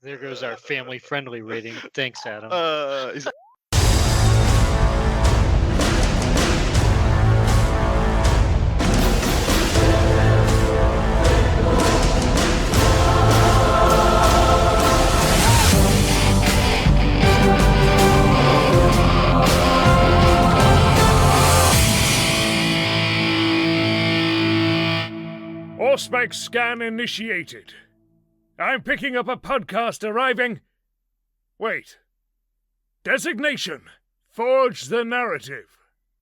There goes our family-friendly rating. Thanks, Adam. Is Ausmax scan initiated. I'm picking up a podcast arriving. Wait. Designation. Forge the narrative.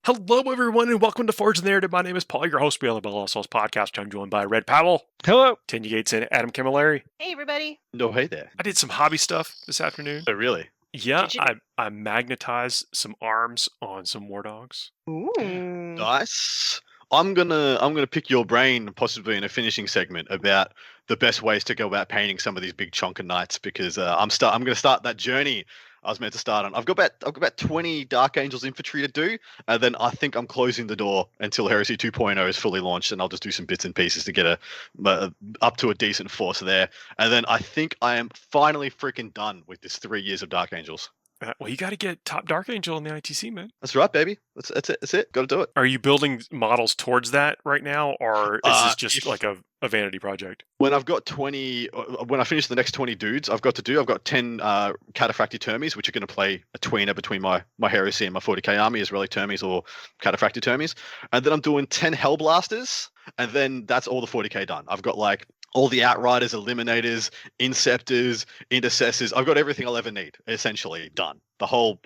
Hello, everyone, and welcome to Forge the Narrative. My name is Paul, your host, on the Bell Souls podcast. I'm joined by Red Powell, Hello. Tanya Gates, and Adam Camilleri. Hey, everybody. no hey there. I did some hobby stuff this afternoon. Oh, really? Yeah, Did you? I magnetized some arms on some war dogs. Ooh. Nice. I'm gonna pick your brain, possibly in a finishing segment, about the best ways to go about painting some of these big chunker knights, because I'm gonna start that journey I was meant to start on. I've got about 20 Dark Angels infantry to do, and then I think I'm closing the door until Heresy 2.0 is fully launched, and I'll just do some bits and pieces to get up to a decent force there. And then I think I am finally freaking done with this 3 years of Dark Angels. Well, you got to get top Dark Angel in the ITC, man. That's right, baby. That's it. Got to do it. Are you building models towards that right now, or is this just like a vanity project? When I've got 20, when I finish the next 20 dudes, I've got 10 Cataphracti Termies, which are going to play a tweener between my Heresy and my 40k army as Relic Termies or Cataphracti Termies. And then I'm doing 10 Hellblasters, and then that's all the 40k done. I've got like all the Outriders, Eliminators, Inceptors, Intercessors. I've got everything I'll ever need, essentially, done. I'll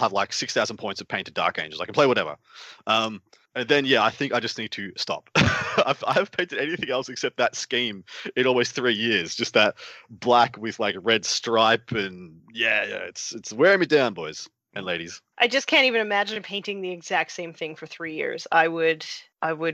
have like 6,000 points of painted Dark Angels. I can play whatever. And then, yeah, I think I just need to stop. I haven't painted anything else except that scheme in almost 3 years. Just that black with like red stripe, and yeah, it's wearing me down, boys and ladies. I just can't even imagine painting the exact same thing for 3 years. I would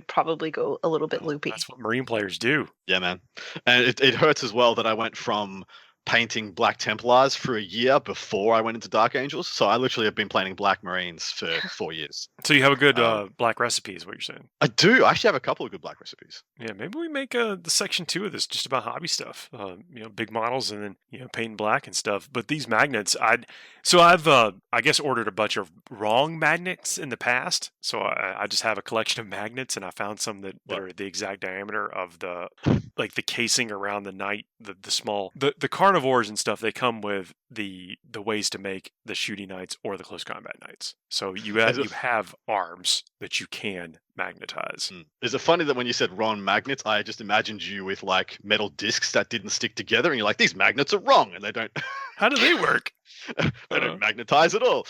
probably go a little bit loopy. That's what Marine players do. Yeah, man. And it hurts as well that I went from painting Black Templars for a year before I went into Dark Angels. So I literally have been painting Black Marines for 4 years. So you have a good black recipe, is what you're saying? I do. I actually have a couple of good black recipes. Yeah, maybe we make the section 2 of this just about hobby stuff. Big models and then painting black and stuff. But these magnets, I've I guess ordered a bunch of wrong magnets in the past. So I just have a collection of magnets, and I found some that are the exact diameter of the casing around the knight, the small the carnivores and stuff. They come with the ways to make the shooting knights or the close combat knights. So you have arms that you can magnetize. Is it funny that when you said wrong magnets, I just imagined you with like metal discs that didn't stick together, and you're like, these magnets are wrong, and they don't. How do they work? They don't magnetize at all.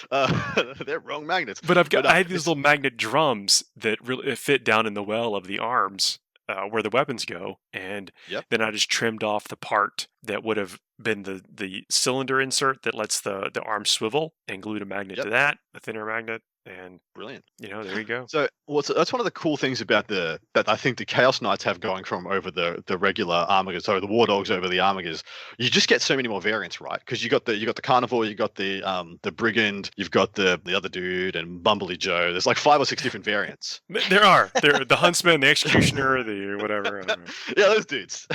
They're wrong magnets. But I have these little magnet drums that really fit down in the well of the arms where the weapons go, and then I just trimmed off the part that would have been the cylinder insert that lets the arm swivel, and glued a magnet to that, a thinner magnet. And brilliant. There you go. So that's one of the cool things about that I think the Chaos Knights have going from over the regular Armigers, so the War Dogs over the Armigers. You just get so many more variants, right? Because you got the Carnivore, you got the Brigand, you've got the other dude, and Bumbley Joe. There's like 5 or 6 different variants. There are. They're the Huntsman, the Executioner, the whatever. I don't know. Yeah, those dudes.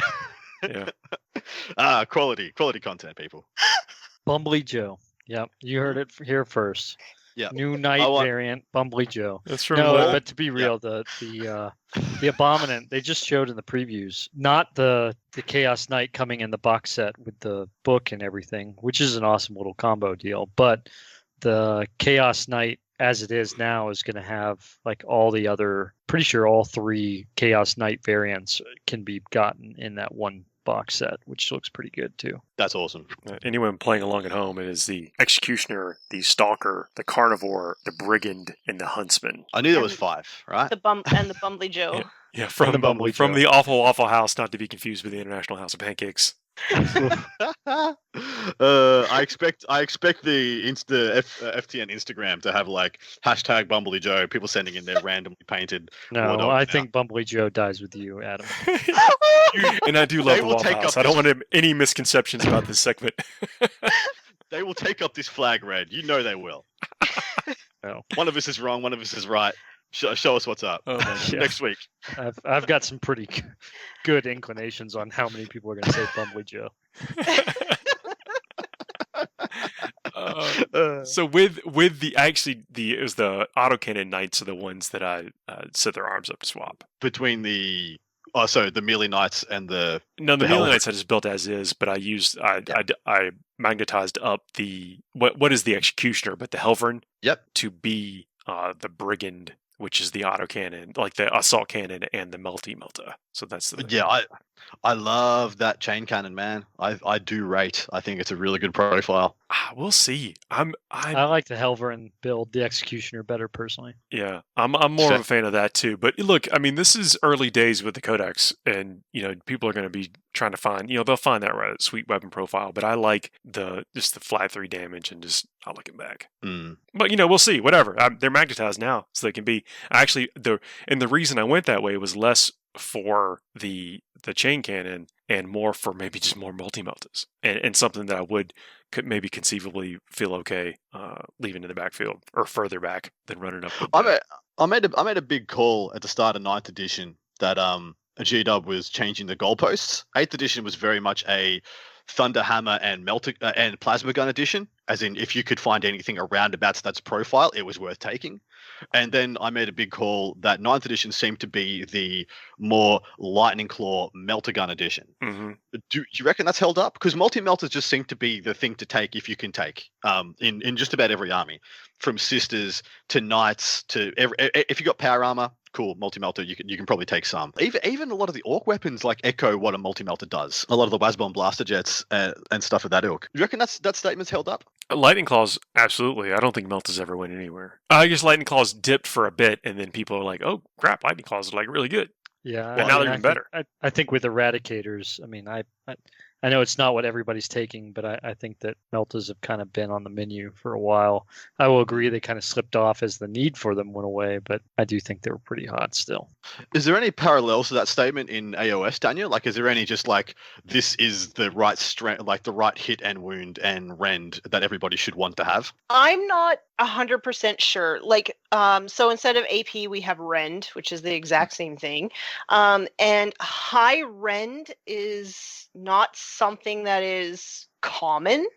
Yeah. Quality content, people. Bumbly Joe. Yep, you heard it here first. Yeah. New Knight variant, Bumbly Joe. That's from but to be real, the Abominant they just showed in the previews, not the Chaos Knight coming in the box set with the book and everything, which is an awesome little combo deal. But the Chaos Knight, as it is now, is going to have like all the other. Pretty sure all 3 Chaos Knight variants can be gotten in that one box set, which looks pretty good too. That's awesome. Anyone playing along at home, it is the Executioner, the Stalker, the Carnivore, the Brigand, and the Huntsman. I knew there was 5, right? The Bumbly Joe. Yeah, from the awful Waffle House, not to be confused with the International House of Pancakes. I expect the FTN Instagram to have like hashtag Bumbly Joe, people sending in their randomly painted. No, I think Bumbly Joe dies with you, Adam. And I do love the Waffle House. I don't want any misconceptions about this segment. They will take up this flag, Red. You know they will. No. One of us is wrong. One of us is right. Show us what's up next week. I've got some pretty good inclinations on how many people are going to say Bumbly Joe. So with it was the Autocannon Knights are the ones that I set their arms up to swap. Between the melee knights and the No, the hell- melee knights I just built as is, but I magnetized up the what is the executioner, but the Helvern. Yep. To be the brigand, which is the autocannon, like the assault cannon and the Melta. So that's the I love that chain cannon, man. I do rate. I think it's a really good profile. We'll see. I like the Helvern build, the Executioner, better personally. Yeah, I'm more of a fan of that too. But look, I mean, this is early days with the Codex, and people are going to be trying to find, they'll find that right sweet weapon profile. But I like just the flat 3 damage and just I'll look it back. But we'll see. Whatever. They're magnetized now, so they can be actually the reason I went that way was less for the chain cannon and more for maybe just more multi-meltas and something that I could maybe conceivably feel okay leaving in the backfield or further back than running up. I made a big call at the start of 9th edition that G-Dub was changing the goalposts. 8th edition was very much a Thunder Hammer and and Plasma Gun edition, as in if you could find anything around about that's profile, it was worth taking. And then I made a big call that 9th edition seemed to be the more Lightning Claw Melta Gun edition. Mm-hmm. Do you reckon that's held up? Because multi-melters just seem to be the thing to take if you can take in just about every army, from Sisters to Knights to if you got power armor, cool, multi-melter, you can probably take some. Even a lot of the orc weapons like echo what a multi-melter does. A lot of the Wasbomb blaster jets and stuff of that ilk. Do you reckon that statement's held up? Lightning Claws, absolutely. I don't think Meltas ever went anywhere. I guess Lightning Claws dipped for a bit, and then people are like, "Oh crap, Lightning Claws are like really good." Yeah, and now they're even better. I think with Eradicators, I know it's not what everybody's taking, but I think that Meltas have kind of been on the menu for a while. I will agree they kind of slipped off as the need for them went away, but I do think they were pretty hot still. Is there any parallels to that statement in AOS, Daniel? Like, is there any just like this is the right strength, like the right hit and wound and rend that everybody should want to have? I'm not 100% sure. Like, so instead of AP, we have rend, which is the exact same thing. And high rend is not something that is common.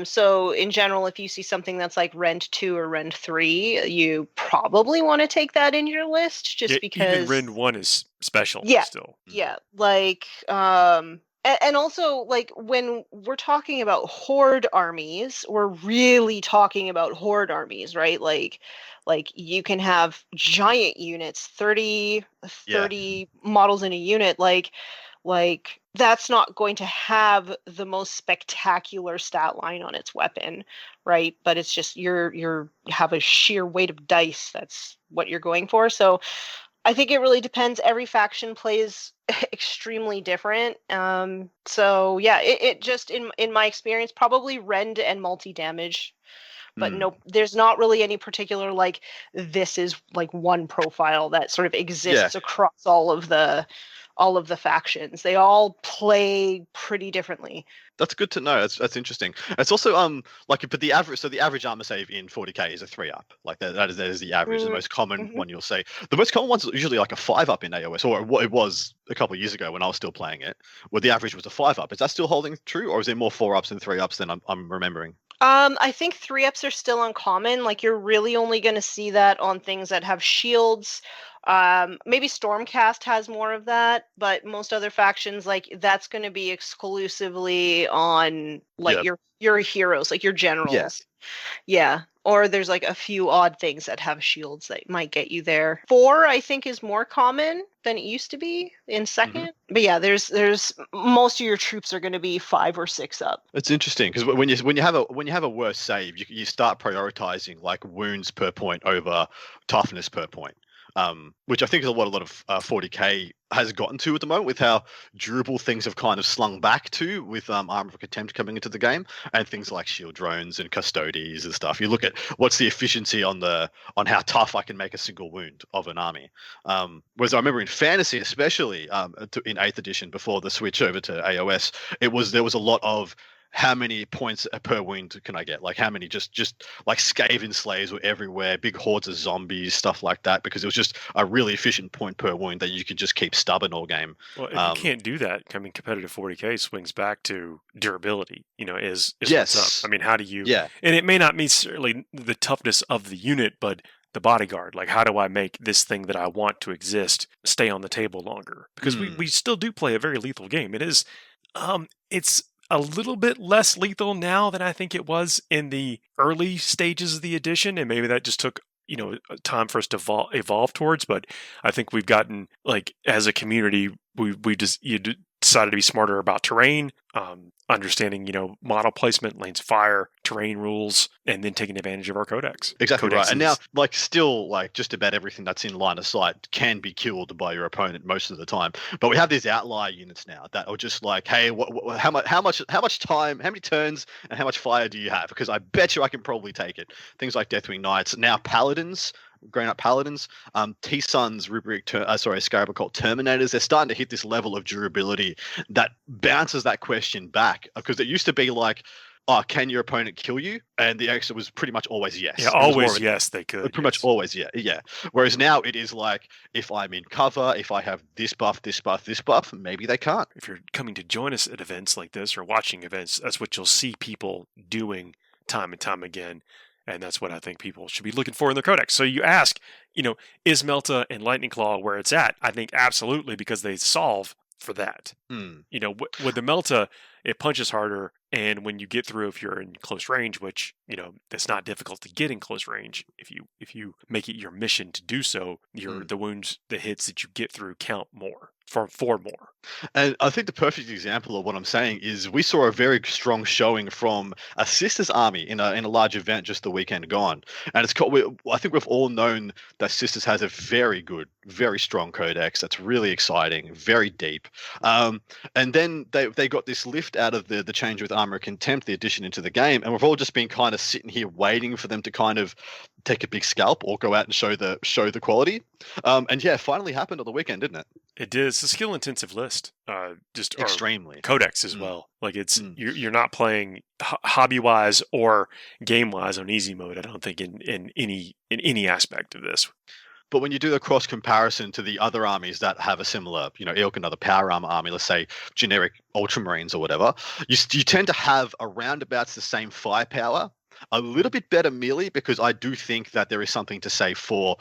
So in general, if you see something that's like rend 2 or rend 3, you probably want to take that in your list because even rend 1 is special still. Yeah. Like, and also, like, when we're talking about horde armies, we're really talking about horde armies, right? Like you can have giant units, 30 models in a unit. Like that's not going to have the most spectacular stat line on its weapon, right? But it's just you have a sheer weight of dice. That's what you're going for. So I think it really depends. Every faction plays extremely different. So yeah, it just in my experience, probably rend and multi-damage. But no, there's not really any particular like this is like one profile that sort of exists across all of the factions. They all play pretty differently. That's good to know. That's interesting. It's also but the average armor save in 40k is a 3-up. Like that is the average, the most common one you'll see. The most common one's usually like a 5-up in AOS, or what it was a couple of years ago when I was still playing it, where the average was a 5-up. Is that still holding true, or is there more 4-ups and 3-ups than I'm remembering? I think 3-ups are still uncommon. Like you're really only going to see that on things that have shields. Maybe Stormcast has more of that, but most other factions, like that's going to be exclusively on like your heroes, like your generals. Yeah. Or there's like a few odd things that have shields that might get you there. 4, I think, is more common than it used to be in 2nd. But yeah, there's most of your troops are going to be 5 or 6 up. It's interesting because when you have a worse save, you start prioritizing like wounds per point over toughness per point. Which I think is what a lot of 40k has gotten to at the moment, with how durable things have kind of slung back to with Armor of Contempt coming into the game, and things like shield drones and custodes and stuff. You look at what's the efficiency on how tough I can make a single wound of an army. Whereas I remember in fantasy, especially in 8th edition before the switch over to AOS, there was a lot of how many points per wound can I get? Like how many just like Skaven Slayers were everywhere, big hordes of zombies, stuff like that, because it was just a really efficient point per wound that you could just keep stubborn all game. Well, if you can't do that, I mean, competitive 40k swings back to durability. Is what's Yes. up. I mean, how do you? Yeah. And it may not mean certainly the toughness of the unit, but the bodyguard. Like, how do I make this thing that I want to exist stay on the table longer? Because we still do play a very lethal game. It is, it's a little bit less lethal now than I think it was in the early stages of the edition, and maybe that just took time for us to evolve towards. But I think we've gotten, like, as a community, we just decided to be smarter about terrain, understanding model placement, lanes of fire, terrain rules, and then taking advantage of our codex. Exactly right. And now, Codexes. like, still, like, just about everything that's in line of sight can be killed by your opponent most of the time. But we have these outlier units now that are just like, hey, how much time, how many turns, and how much fire do you have? Because I bet you I can probably take it. Things like Deathwing Knights, now Paladins. Grown up Paladins, T-Sun's Scarab called Terminators, they're starting to hit this level of durability that bounces that question back, because it used to be like, oh, can your opponent kill you? And the answer was pretty much always yes. Yeah, always yes, they could. Pretty much always, yeah. Whereas now it is like, if I'm in cover, if I have this buff, this buff, this buff, maybe they can't. If you're coming to join us at events like this or watching events, that's what you'll see people doing time and time again. And that's what I think people should be looking for in their codex. So you ask, is Melta and Lightning Claw where it's at? I think absolutely, because they solve for that. With the Melta, it punches harder, and when you get through, if you're in close range, which it's not difficult to get in close range, if you make it your mission to do so, the wounds, the hits that you get through count more for more. And I think the perfect example of what I'm saying is we saw a very strong showing from a Sisters army in a large event just the weekend gone, and it's called. I think we've all known that Sisters has a very good, very strong codex that's really exciting, very deep. And then they got this lift out of the change with Armor of Contempt, the addition into the game, and we've all just been kind of sitting here waiting for them to kind of take a big scalp or go out and show the quality. And yeah, it finally happened on the weekend, didn't it? It did. It's a skill intensive list. Just extremely codex as well. Like you're not playing hobby wise or game wise on easy mode. I don't think in any aspect of this. But when you do the cross comparison to the other armies that have a similar, ilk, another power armor army, let's say generic Ultramarines or whatever, you tend to have around about the same firepower, a little bit better melee, because I do think that there is something to say for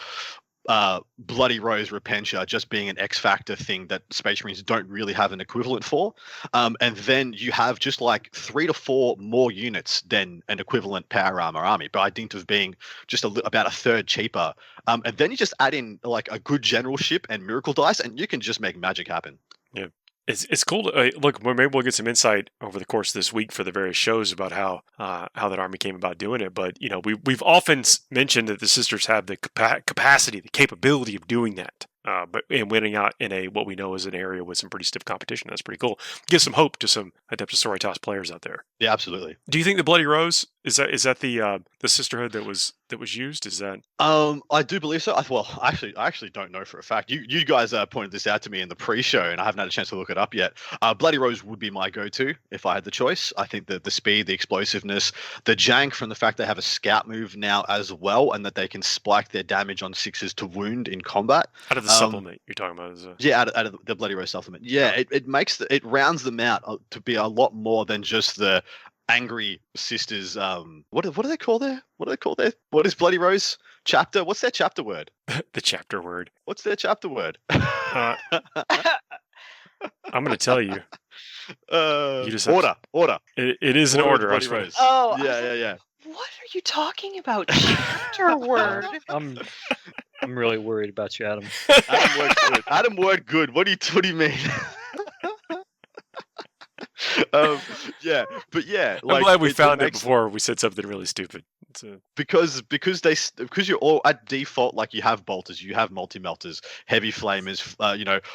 Bloody Rose Repentia just being an X Factor thing that Space Marines don't really have an equivalent for. And then you have just like 3 to 4 more units than an equivalent power armor army, by dint of being just about a third cheaper. And then you just add in like a good generalship and miracle dice, and you can just make magic happen. Yeah. It's cool to look. Maybe we'll get some insight over the course of this week for the various shows about how that army came about doing it. But we've often mentioned that the Sisters have the capacity, the capability of doing that. But winning out in what we know is an area with some pretty stiff competition. That's pretty cool. Gives some hope to some Adeptus Sororitas players out there. Yeah, absolutely. Do you think the Bloody Rose is that the sisterhood that was used? Is that? I do believe so. I actually don't know for a fact. You guys pointed this out to me in the pre-show, and I haven't had a chance to look it up yet. Bloody Rose would be my go-to if I had the choice. I think that the speed, the explosiveness, the jank from the fact they have a scout move now as well, and that they can spike their damage on 6s to wound in combat. Out of the supplement you're talking about, yeah, out of the Bloody Rose supplement. Yeah, it makes it rounds them out to be a lot more than just the angry Sisters. What do they call there? What is Bloody Rose chapter? What's their chapter word? The chapter word. What's their chapter word? I'm going to tell you. You just order. It is an order. Bloody Rose. Oh, yeah. What are you talking about? Chapter word. I'm really worried about you, Adam. Adam word good. What do you mean? Yeah, but yeah, I'm glad we found it before we said something really stupid. Because you're all at default, like you have bolters, you have multi-melters, heavy flamers,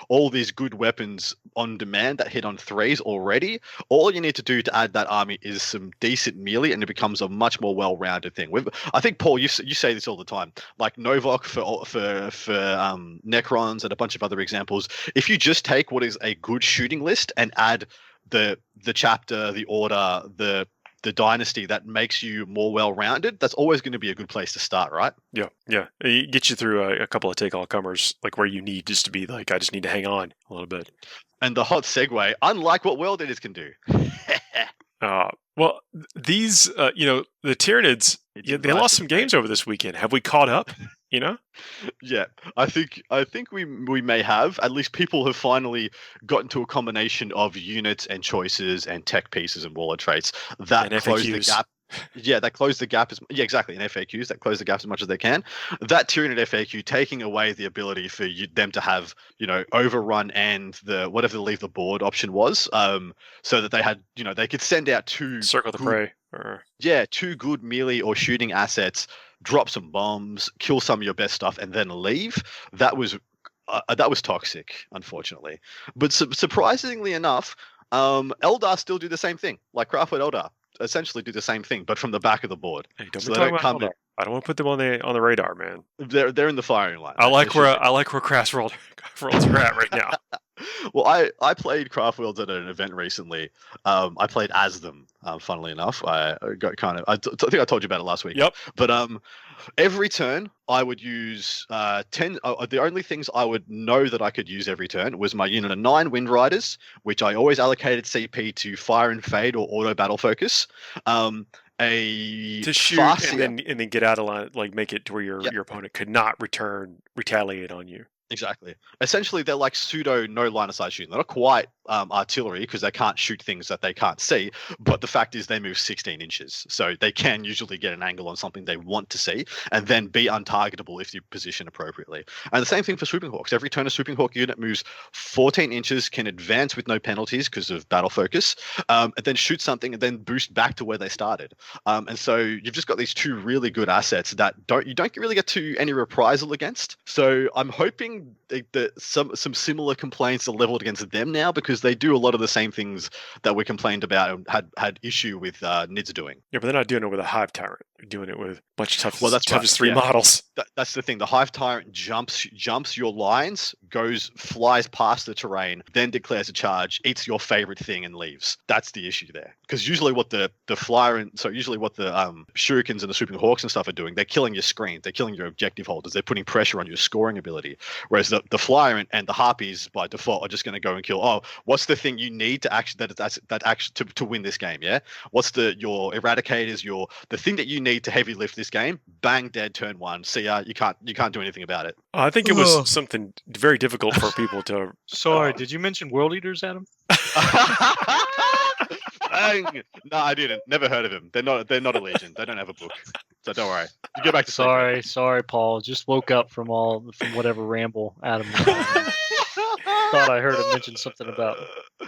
all these good weapons on demand that hit on 3s already. All you need to do to add that army is some decent melee, and it becomes a much more well-rounded thing. I think, Paul, you say this all the time, like Novok for Necrons and a bunch of other examples. If you just take what is a good shooting list and add the chapter, the order, the dynasty that makes you more well-rounded, that's always going to be a good place to start, right? Yeah. It gets you through a couple of take-all-comers, like where you need just to be like, I just need to hang on a little bit. And the hot segue, unlike what World Eaters can do. Well, these, the Tyranids, they lost some games over this weekend. Have we caught up? Yeah, I think we may have. At least people have finally gotten to a combination of units and choices and tech pieces and warlord traits that And close the FAQs. gap. Yeah, that close the gap. Exactly. And FAQs that close the gap as much as they can. That Tyranid FAQ taking away the ability for them to have, overrun and the whatever the leave the board option was, so that they had, they could send out two Circle the prey. Or... Yeah, two good melee or shooting assets, drop some bombs, kill some of your best stuff, and then leave. That was toxic, unfortunately. But surprisingly enough, Eldar still do the same thing. Like Craftwood Eldar essentially do the same thing, but from the back of the board. Hey, don't So be they talking don't about come in. Eldar. I don't want to put them on the radar, man. They're in the firing line. I like where Craft Worlds are at right now. Well, I played Craft Worlds at an event recently. I played as them. Funnily enough, I got kind of. I think I told you about it last week. Yep. But every turn I would use 10. The only things I would know that I could use every turn was my unit of 9 Wind Riders, which I always allocated CP to Fire and Fade or Auto Battle Focus. To shoot and then get out of line, like make it to where your opponent could not retaliate on you. Exactly. Essentially, they're like pseudo no line of sight shooting. They're not quite artillery because they can't shoot things that they can't see. But the fact is, they move 16 inches, so they can usually get an angle on something they want to see, and then be untargetable if you position appropriately. And the same thing for Swooping Hawks. Every turn a Swooping Hawk unit moves 14 inches, can advance with no penalties because of battle focus, and then shoot something and then boost back to where they started. And so you've just got these two really good assets that you don't really get to any reprisal against. So I'm hoping that some similar complaints are leveled against them now, because they do a lot of the same things that we complained about and had issue with Nids doing. Yeah, but they're not doing it with a Hive Tyrant. They're doing it with much tougher. Well, that's toughest right. 3 models. That's the thing. The Hive Tyrant jumps your lines, flies past the terrain, then declares a charge, eats your favorite thing, and leaves. That's the issue there. Because usually what the shurikens and the Swooping Hawks and stuff are doing, they're killing your screens, they're killing your objective holders, they're putting pressure on your scoring ability. Whereas the flyer and the harpies by default are just going to go and kill. Oh, what's the thing you need to actually to win this game? Yeah, what's your eradicators? The thing that you need to heavy lift this game? Bang, dead. Turn 1. See ya. You can't do anything about it. I think it was something very difficult for people to. Sorry, did you mention World Eaters, Adam? Bang. No, I didn't. Never heard of him. They're not a legion. They don't have a book. So don't worry. You go back to sleep. Sorry, Paul. Just woke up from whatever ramble Adam thought I heard him mention something about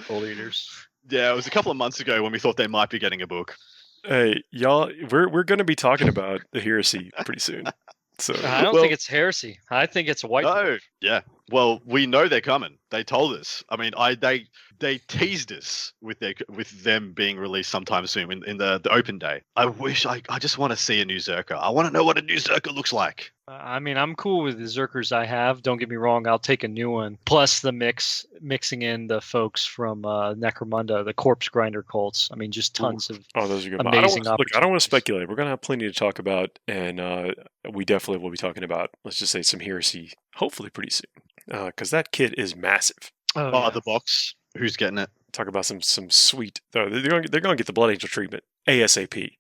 World Eaters. Yeah, it was a couple of months ago when we thought they might be getting a book. Hey, y'all, we're going to be talking about the heresy pretty soon. So I don't think it's heresy. I think it's a white. No, yeah. Well, we know they're coming. They told us. I mean, they teased us with them being released sometime soon in the open day. I just want to see a new Zerker. I want to know what a new Zerker looks like. I mean, I'm cool with the Zerkers I have. Don't get me wrong. I'll take a new one. Plus the mixing in the folks from Necromunda, the Corpse Grinder cults. I mean, just tons of those are good. amazing I don't want to speculate. We're going to have plenty to talk about, and we definitely will be talking about, let's just say, some heresy, hopefully pretty soon, because that kit is massive. Yeah. The box. Who's getting it? Talk about some sweet. They're going to get the Blood Angel treatment ASAP.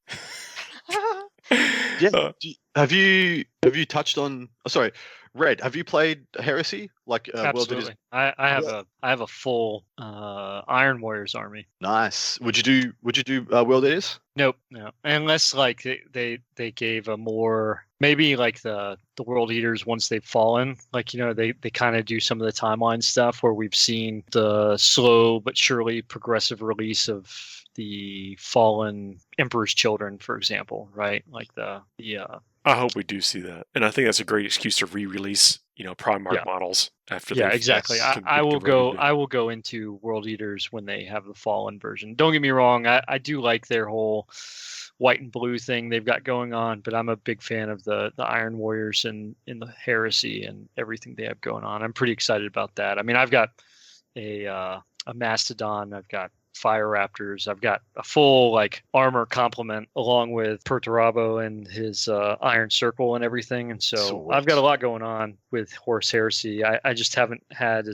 Yeah. Have you touched on? Oh, sorry, Red. Have you played Heresy? Absolutely. I have a full Iron Warriors army. Nice. Would you do World Eaters? Nope, no. Unless like they gave a more, maybe like the World Eaters once they've fallen, like they kind of do some of the timeline stuff where we've seen the slow but surely progressive release of the fallen Emperor's Children, for example, right? Like the I hope we do see that, and I think that's a great excuse to re-release, Primarch models after. Yeah, exactly. I will go into World Eaters when they have the Fallen version. Don't get me wrong, I do like their whole white and blue thing they've got going on, but I'm a big fan of the Iron Warriors and in the Heresy and everything they have going on. I'm pretty excited about that. I mean, I've got a Mastodon. I've got Fire Raptors. I've got a full like armor complement along with Perturabo and his Iron Circle and everything. And so Sweet. I've got a lot going on with Horus Heresy. I just haven't had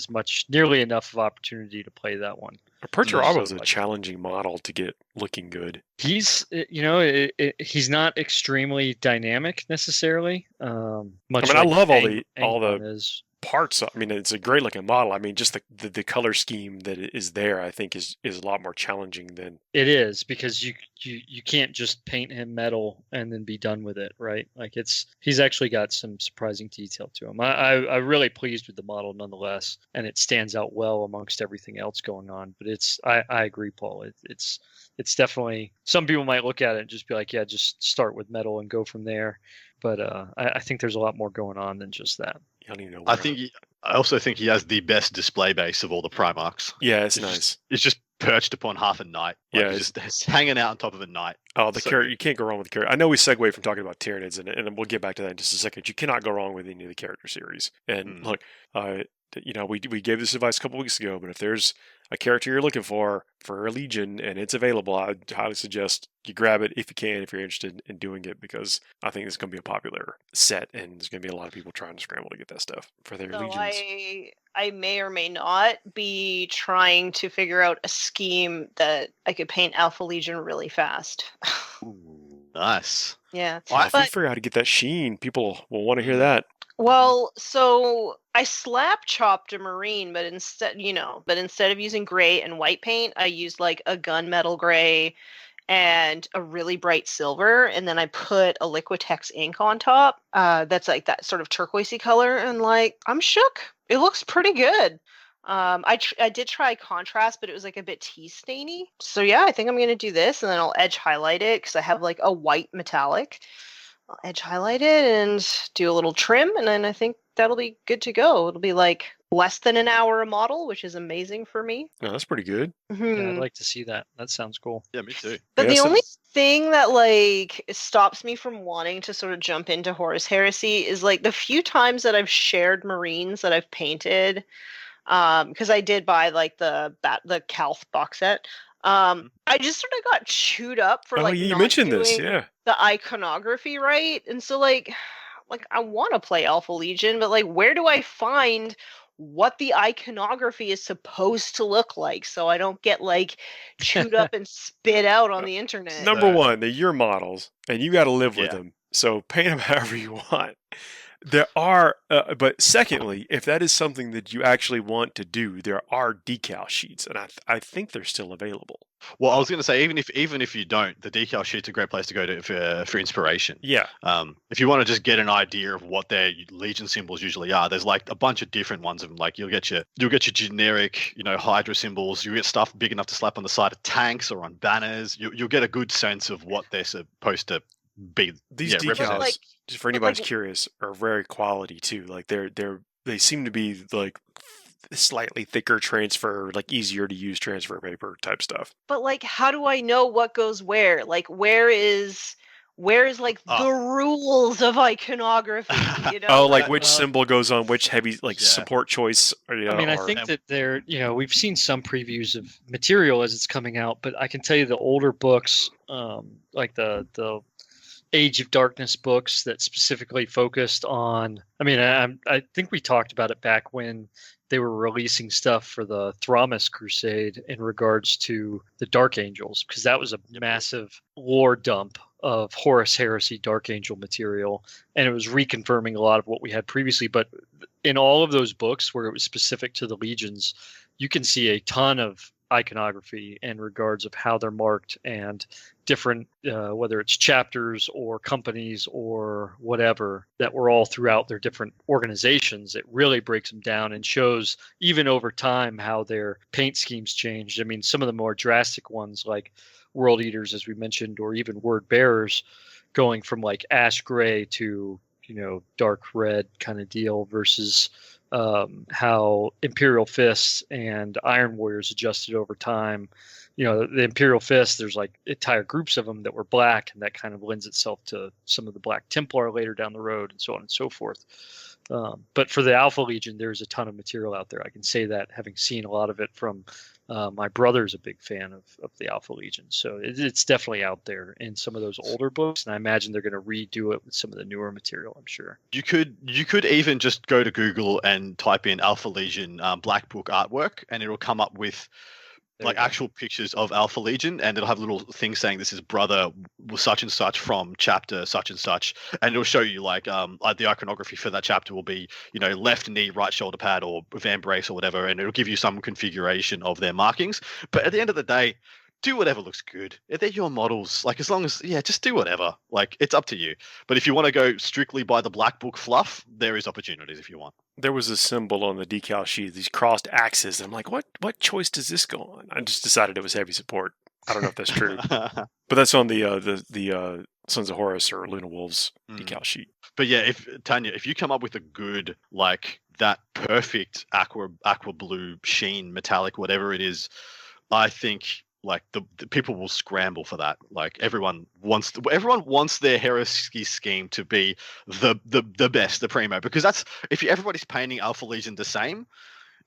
nearly enough of opportunity to play that one. Perturabo is So, a like, challenging model to get looking good. He's, he's not extremely dynamic necessarily. Much I like love all Angkon the is. parts. I mean, it's a great looking model. I mean, just the color scheme that is there, I think is a lot more challenging than It is, because you can't just paint him metal and then be done with it, right? Like he's actually got some surprising detail to him. I'm really pleased with the model nonetheless, and it stands out well amongst everything else going on. But I agree, Paul. It's definitely, some people might look at it and just be like, yeah, just start with metal and go from there. But I think there's a lot more going on than just that. I don't even know. I also think he has the best display base of all the Primarchs. Yeah, it's It's nice. It's just perched upon half a knight. Like, Yeah, it's just hanging out on top of a knight. Oh, the So character, good. you can't go wrong with the character. I know we segue from talking about Tyranids, and we'll get back to that in just a second. You cannot go wrong with any of the character series. And look, we gave this advice a couple weeks ago, but if there's a character you're looking for a Legion and it's available, I'd highly suggest you grab it if you can, if you're interested in doing it, because I think it's going to be a popular set, and there's going to be a lot of people trying to scramble to get that stuff for their So Legions. I may or may not be trying to figure out a scheme that I could paint Alpha Legion really fast. Ooh, nice. Yeah. If you But figure out how to get that sheen, people will want to hear that. well, so I slap chopped a Marine, but instead of using gray and white paint, I used like a gunmetal gray and a really bright silver, and then I put a Liquitex ink on top. That's like that sort of turquoisey color, and like I'm shook. It looks pretty good. I did try contrast, but it was like a bit tea stainy. So yeah, I think I'm gonna do this, and then I'll edge highlight it because I have like a white metallic. I'll edge highlight it and do a little trim, and then I think that'll be good to go. It'll be like less than an hour a model, which is amazing for me. No, that's pretty good. Yeah, I'd like to see that. That sounds cool. Yeah, me too. But Yeah, the so- only thing that like stops me from wanting to sort of jump into Horus Heresy is like the few times that I've shared Marines that I've painted, because I did buy like the Calth box set. I just sort of got chewed up for like you not mentioned this, doing yeah. the iconography right, and so like I want to play Alpha Legion, but like where do I find what the iconography is supposed to look like so I don't get like chewed up and spit out on the internet? Number one, they're your models, and you got to live with Yeah. them. So paint them however you want. There are, but secondly, if that is something that you actually want to do, there are decal sheets, and I think they're still available. Well, I was going to say, even if you don't, the decal sheet's a great place to go to for inspiration. Yeah. If you want to just get an idea of what their Legion symbols usually are, there's like a bunch of different ones of them. Like you'll get your generic, Hydra symbols. You get stuff big enough to slap on the side of tanks or on banners. You'll get a good sense of what they're supposed to be. These decals, represent. like- just for anybody who's curious, are very quality too. Like they seem to be like slightly thicker transfer, like easier to use transfer paper type stuff. But like, how do I know what goes where? Like, where is like the rules of iconography? Oh, like which symbol goes on which heavy support choice? I mean, I think that they're, we've seen some previews of material as it's coming out, but I can tell you the older books, like the Age of Darkness books that specifically focused on, I mean, I think we talked about it back when they were releasing stuff for the Thramas Crusade in regards to the Dark Angels, because that was a massive lore dump of Horus Heresy Dark Angel material, and it was reconfirming a lot of what we had previously. But in all of those books where it was specific to the legions, you can see a ton of iconography in regards of how they're marked and different, whether it's chapters or companies or whatever, that were all throughout their different organizations. It really breaks them down and shows even over time how their paint schemes changed. I mean, some of the more drastic ones like World Eaters, as we mentioned, or even Word Bearers, going from like ash gray to dark red kind of deal, versus how Imperial Fists and Iron Warriors adjusted over time. The Imperial Fist, there's like entire groups of them that were black, and that kind of lends itself to some of the Black Templar later down the road, and so on and so forth. But for the Alpha Legion, there's a ton of material out there. I can say that, having seen a lot of it from My brother's a big fan of the Alpha Legion, so it's definitely out there in some of those older books, and I imagine they're going to redo it with some of the newer material. I'm sure. You could even just go to Google and type in Alpha Legion Black Book artwork, and it'll come up with like actual pictures of Alpha Legion, and it'll have a little thing saying this is brother such and such from chapter such and such, and it'll show you like the iconography for that chapter will be, you know, left knee, right shoulder pad, or vambrace or whatever, and it'll give you some configuration of their markings. But at the end of the day, do whatever looks good. They're your models. Like, as long as, just do whatever. Like, it's up to you. But if you want to go strictly by the Black Book fluff, there is opportunities if you want. There was a symbol on the decal sheet, these crossed axes. And I'm like, what choice does this go on? I just decided it was heavy support. I don't know if that's true. But that's on the Sons of Horus or Luna Wolves decal sheet. But yeah, if you come up with a good, like, that perfect aqua blue sheen, metallic, whatever it is, I think like the people will scramble for that. Like everyone wants their heresy scheme to be the best, the primo, because that's, if everybody's painting Alpha Legion the same,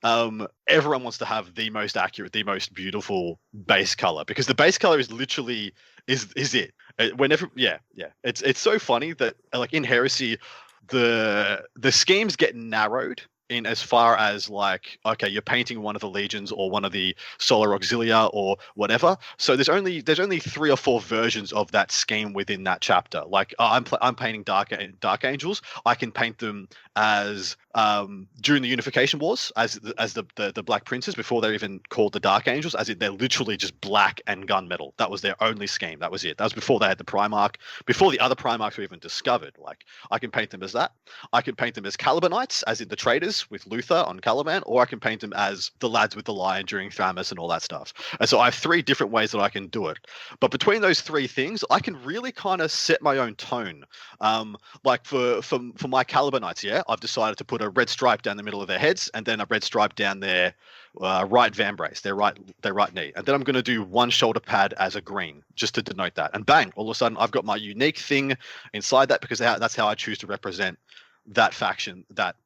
everyone wants to have the most accurate, the most beautiful base color, because the base color is literally is it. Whenever it's so funny that like in heresy the schemes get narrowed in as far as like, okay, you're painting one of the legions or one of the Solar Auxilia or whatever. So there's only 3 or 4 versions of that scheme within that chapter. Like I'm painting Dark Angels. I can paint them as during the Unification Wars as the Black Princes before they're even called the Dark Angels, as they're literally just black and gunmetal. That was their only scheme. That was it. That was before they had the Primarch, before the other Primarchs were even discovered. Like I can paint them as that. I can paint them as Caliber Knights, as in the traders with Luther on Caliban, or I can paint them as the lads with the lion during Thramas and all that stuff. And so I have 3 different ways that I can do it. But between those 3 things, I can really kind of set my own tone. Like for my Caliber Knights, I've decided to put a red stripe down the middle of their heads, and then a red stripe down their right vambrace, their right knee, and then I'm going to do one shoulder pad as a green, just to denote that. And bang! All of a sudden, I've got my unique thing inside that, because that's how I choose to represent that faction, that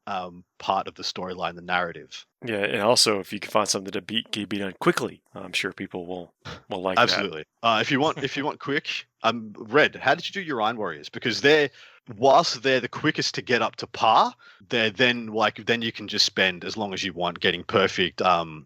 part of the storyline, the narrative. Yeah, and also if you can find something to be done quickly, I'm sure people will like Absolutely. If you want quick, Red, how did you do your Iron Warriors? Because whilst they're the quickest to get up to par, then you can just spend as long as you want getting perfect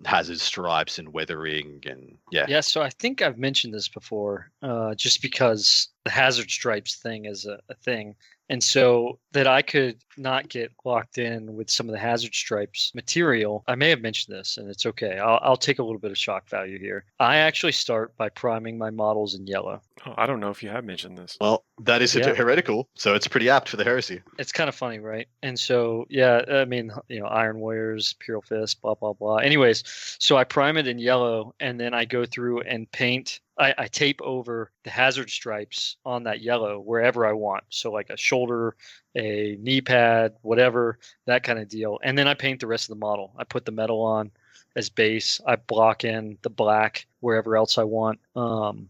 hazard stripes and weathering and Yeah, so I think I've mentioned this before, just because the hazard stripes thing is a thing. And so that I could not get locked in with some of the hazard stripes material, I may have mentioned this, and it's okay. I'll take a little bit of shock value here. I actually start by priming my models in yellow. Oh, I don't know if you have mentioned this. Well, that is heretical, so it's pretty apt for the heresy. It's kind of funny, right? And so, yeah, I mean, Iron Warriors, Imperial Fist, blah, blah, blah. Anyways, so I prime it in yellow, and then I go through and paint. I tape over the hazard stripes on that yellow wherever I want. So like a shoulder, a knee pad, whatever, that kind of deal. And then I paint the rest of the model. I put the metal on as base. I block in the black wherever else I want. And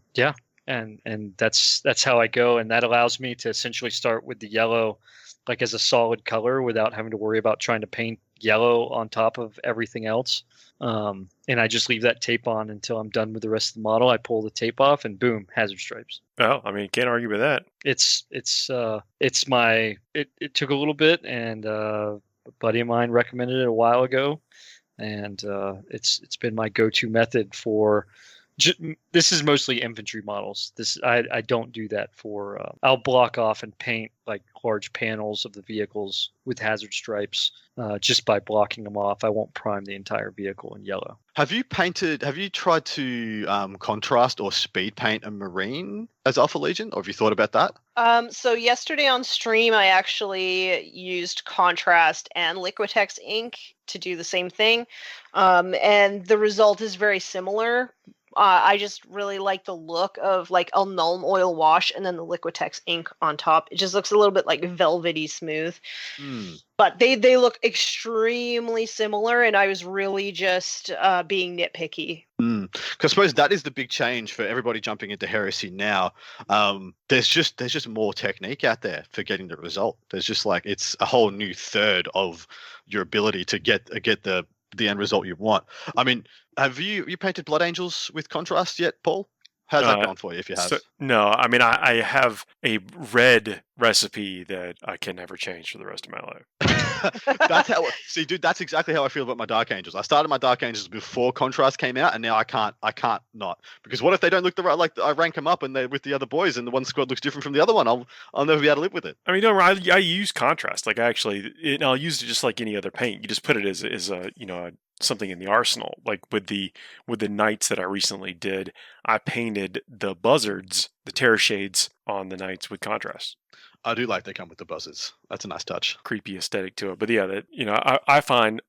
that's how I go. And that allows me to essentially start with the yellow like as a solid color without having to worry about trying to paint yellow on top of everything else. And I just leave that tape on until I'm done with the rest of the model. I pull the tape off and boom, hazard stripes. Oh, I mean, can't argue with that. It took a little bit, and a buddy of mine recommended it a while ago, and it's been my go-to method for. This is mostly infantry models. I don't do that for. I'll block off and paint like large panels of the vehicles with hazard stripes just by blocking them off. I won't prime the entire vehicle in yellow. Have you tried to contrast or speed paint a Marine as Alpha Legion, or have you thought about that? So yesterday on stream, I actually used contrast and Liquitex ink to do the same thing, and the result is very similar. I just really like the look of like a Nuln oil wash and then the Liquitex ink on top. It just looks a little bit like velvety smooth. But they look extremely similar, and I was really just being nitpicky. Because I suppose that is the big change for everybody jumping into heresy now. There's just more technique out there for getting the result. There's just like, it's a whole new third of your ability to get the the end result you want. I mean, have you painted Blood Angels with contrast yet, Paul? How's that gone for you, if you have? No, I mean, I have a red recipe that I can never change for the rest of my life. That's how. See, dude, that's exactly how I feel about my Dark Angels. I started my Dark Angels before contrast came out, and now I can't not, because what if they don't look the right? Like, I rank them up, and they're with the other boys, and the one squad looks different from the other one. I'll never be able to live with it. I mean, no, I use contrast. Like, I'll use it just like any other paint. You just put it as a something in the arsenal. Like with the knights that I recently did, I painted the buzzards, the terror shades on the knights with contrast. I do like they come with the buzzards. That's a nice touch. Creepy aesthetic to it. But yeah, I find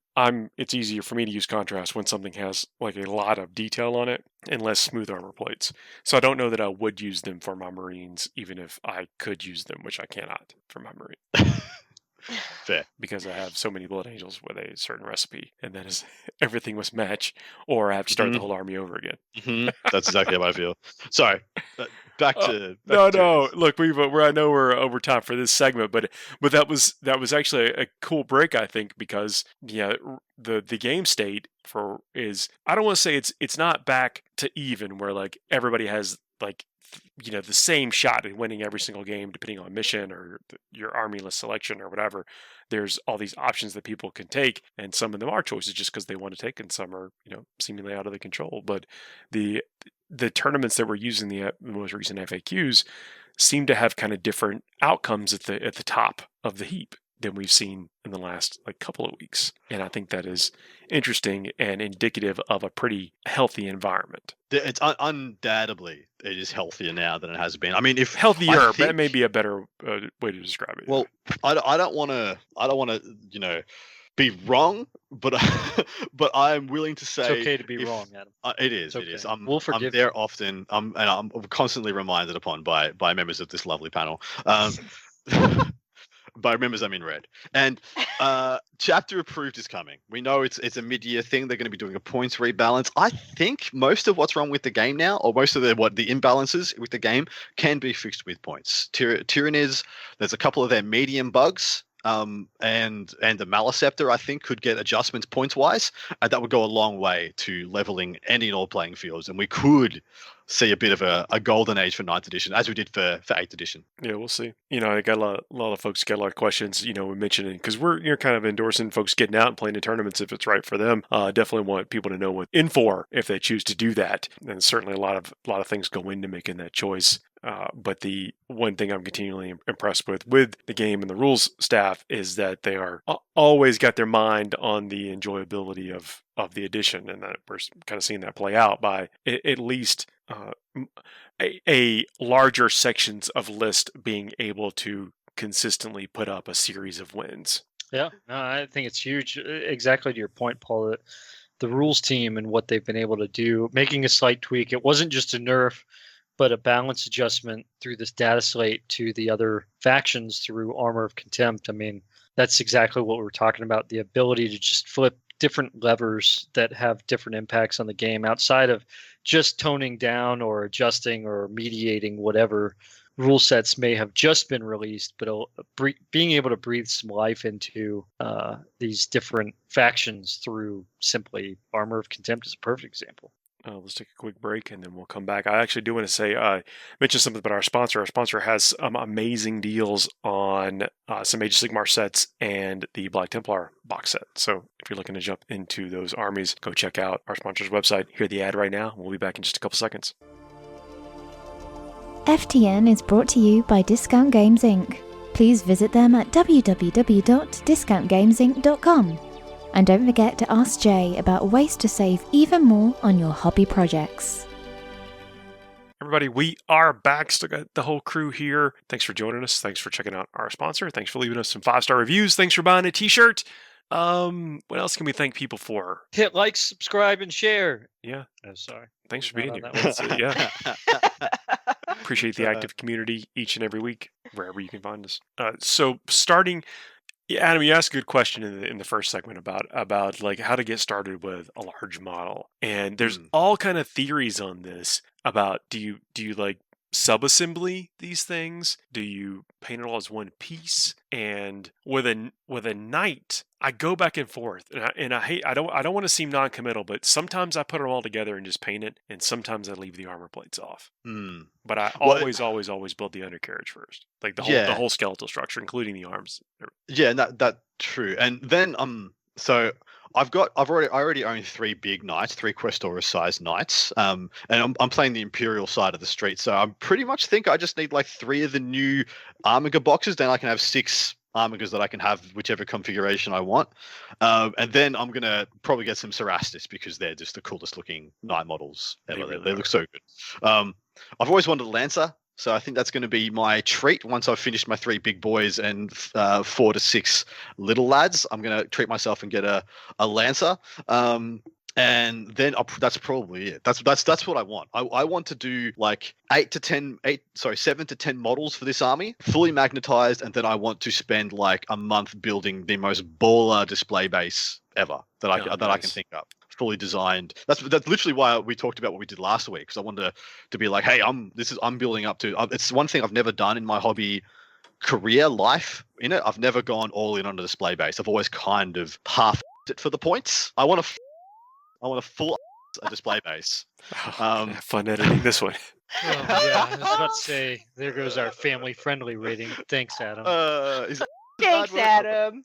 it's easier for me to use contrast when something has like a lot of detail on it and less smooth armor plates. So I don't know that I would use them for my Marines, even if I could use them, which I cannot for my Marine. Fair. Because I have so many Blood Angels with a certain recipe, and that is everything must match, or I have to start the whole army over again. That's exactly how I feel. Sorry, back to no. Look, I know we're over time for this segment, but that was actually a cool break, I think, because the game state is, I don't want to say it's not back to even where like everybody has like the same shot at winning every single game, depending on mission or your army list selection or whatever. There's all these options that people can take, and some of them are choices just because they want to take, and some are seemingly out of the control. But the tournaments that were using the most recent FAQs seem to have kind of different outcomes at the top of the heap than we've seen in the last couple of weeks. And I think that is interesting and indicative of a pretty healthy environment. It's undoubtedly, it is healthier now than it has been. I mean, if healthier, that may be a better way to describe it. Well, I don't want to, be wrong, but I'm willing to say it's okay to be wrong, Adam. It is. Okay. It is. We'll forgive I'm there often. And I'm constantly reminded upon by members of this lovely panel. By members, I'm in red. And Chapter Approved is coming. We know it's a mid-year thing. They're going to be doing a points rebalance. I think most of what's wrong with the game now, or most of the imbalances with the game, can be fixed with points. Tyranids, there's a couple of their medium bugs. And the Maliceptor, I think, could get adjustments points-wise. And that would go a long way to leveling any and all playing fields. And we could see a bit of a golden age for 9th edition, as we did for 8th edition. Yeah, we'll see. I got a lot of folks got a lot of questions, we mentioned it, because we're kind of endorsing folks getting out and playing in tournaments if it's right for them. Definitely want people to know what in for if they choose to do that. And certainly a lot of things go into making that choice. But the one thing I'm continually impressed with the game and the rules staff is that they are always got their mind on the enjoyability of the edition, and that we're kind of seeing that play out by at least a larger sections of list being able to consistently put up a series of wins. Yeah, no, I think it's huge. Exactly to your point, Paul. The rules team and what they've been able to do, making a slight tweak. It wasn't just a nerf, but a balance adjustment through this data slate to the other factions through Armor of Contempt. I mean, that's exactly what we're talking about, the ability to just flip different levers that have different impacts on the game outside of just toning down or adjusting or mediating whatever rule sets may have just been released, but being able to breathe some life into these different factions through simply Armor of Contempt is a perfect example. Let's take a quick break and then we'll come back. I actually do want to say, mention something about our sponsor. Our sponsor has amazing deals on some Age of Sigmar sets and the Black Templar box set. So if you're looking to jump into those armies, go check out our sponsor's website. Hear the ad right now. We'll be back in just a couple seconds. FTN is brought to you by Discount Games Inc. Please visit them at www.discountgamesinc.com. And don't forget to ask Jay about ways to save even more on your hobby projects. Everybody, we are back. Still got the whole crew here. Thanks for joining us. Thanks for checking out our sponsor. Thanks for leaving us some 5-star reviews. Thanks for buying a t-shirt. What else can we thank people for? Hit like, subscribe, and share. Yeah. Oh, sorry. Thanks for being here. Yeah. Appreciate the active community each and every week, wherever you can find us. So starting... Yeah, Adam, you asked a good question in the first segment about like how to get started with a large model, and there's all kind of theories on this about do you like subassembly these things? Do you paint it all as one piece? And with a knight, I go back and forth, and I don't want to seem non-committal, but sometimes I put them all together and just paint it, and sometimes I leave the armor plates off. But I Well, always build the undercarriage first, like the Yeah. whole skeletal structure, including the arms. Yeah, and that true. And then so I already own 3 big knights, 3 Questoris sized knights. And I'm playing the Imperial side of the street, so I pretty much think I just need like 3 of the new Armiger boxes. Then I can have 6 Armigers that I can have whichever configuration I want. And then I'm gonna probably get some Cerastus because they're just the coolest looking knight models ever. They really They look so good. I've always wanted a Lancer. So I think that's going to be my treat once I've finished my 3 big boys and 4 to 6 little lads. I'm going to treat myself and get a Lancer. And then that's probably it. That's what I want. I want to do like 7 to 10 models for this army, fully magnetized, and then I want to spend like a month building the most baller display base ever that I can think of. Fully designed. That's literally why we talked about what we did last week, because I wanted to be like, hey, I'm building up to. It's one thing I've never done in my hobby career life. In it, I've never gone all in on the display base. I've always kind of half it for the points. I want a full a display base. Have fun editing this one. Oh, yeah, I was about to say, there goes our family-friendly rating. Thanks, Adam. Is that a Thanks, bad word?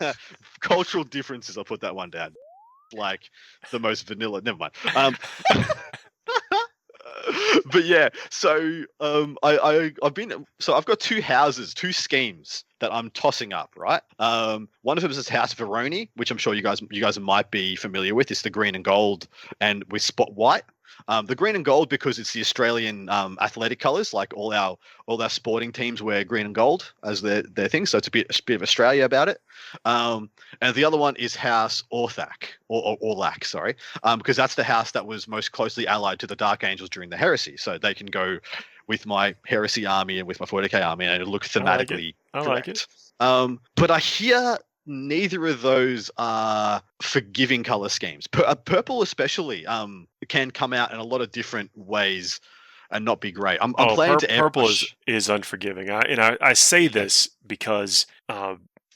Adam. Cultural differences. I'll put that one down. Like the most vanilla. Never mind. But yeah, so I've got 2 houses, 2 schemes that I'm tossing up, right? One of them is House Veroni, which I'm sure you guys might be familiar with. It's the green and gold and with spot white. The green and gold because it's the Australian athletic colours, like all our sporting teams wear green and gold as their thing. So it's a bit of Australia about it. And the other one is House Orthac, or Orlac, sorry, because that's the house that was most closely allied to the Dark Angels during the Heresy. So they can go with my Heresy army and with my 40k army, and it'll look thematically correct. But I hear neither of those are forgiving color schemes. Purple especially can come out in a lot of different ways and not be great. I'm playing to purple Airbrush. is unforgiving. I say this because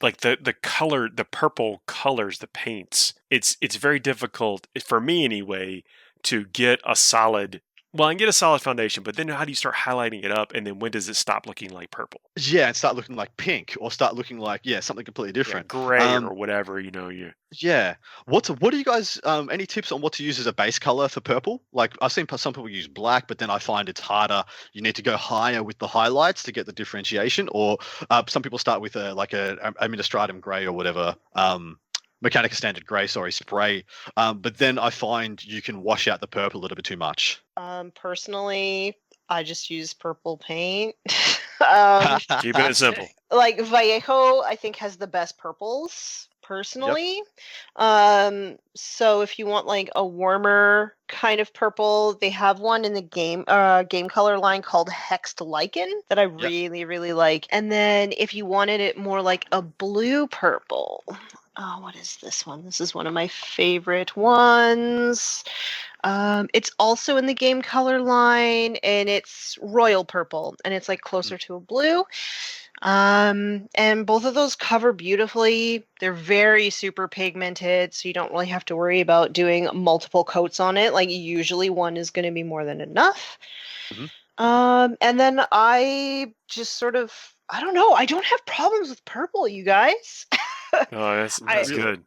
like the color, the purple colors, the paints. It's very difficult for me anyway to get a solid. Well, I can get a solid foundation, but then how do you start highlighting it up, and then when does it stop looking like purple? Yeah, and start looking like pink, or start looking like something completely different, gray or whatever. Yeah. What do you guys? Any tips on what to use as a base color for purple? Like I've seen some people use black, but then I find it's harder. You need to go higher with the highlights to get the differentiation, or some people start with a Administratum gray or whatever. Mechanica Standard Grey, spray. But then I find you can wash out the purple a little bit too much. Personally, I just use purple paint. Keeping it simple. Like Vallejo, I think has the best purples personally. Yep. So if you want like a warmer kind of purple, they have one in the game color line called Hexed Lichen that I really like. And then if you wanted it more like a blue purple. Oh, what is this one? This is one of my favorite ones. It's also in the game color line, and it's royal purple, and it's like closer to a blue. And both of those cover beautifully. They're very super pigmented, so you don't really have to worry about doing multiple coats on it. Like usually one is going to be more than enough. Mm-hmm. And then I just sort of, I don't know. I don't have problems with purple, you guys. Oh, that's good.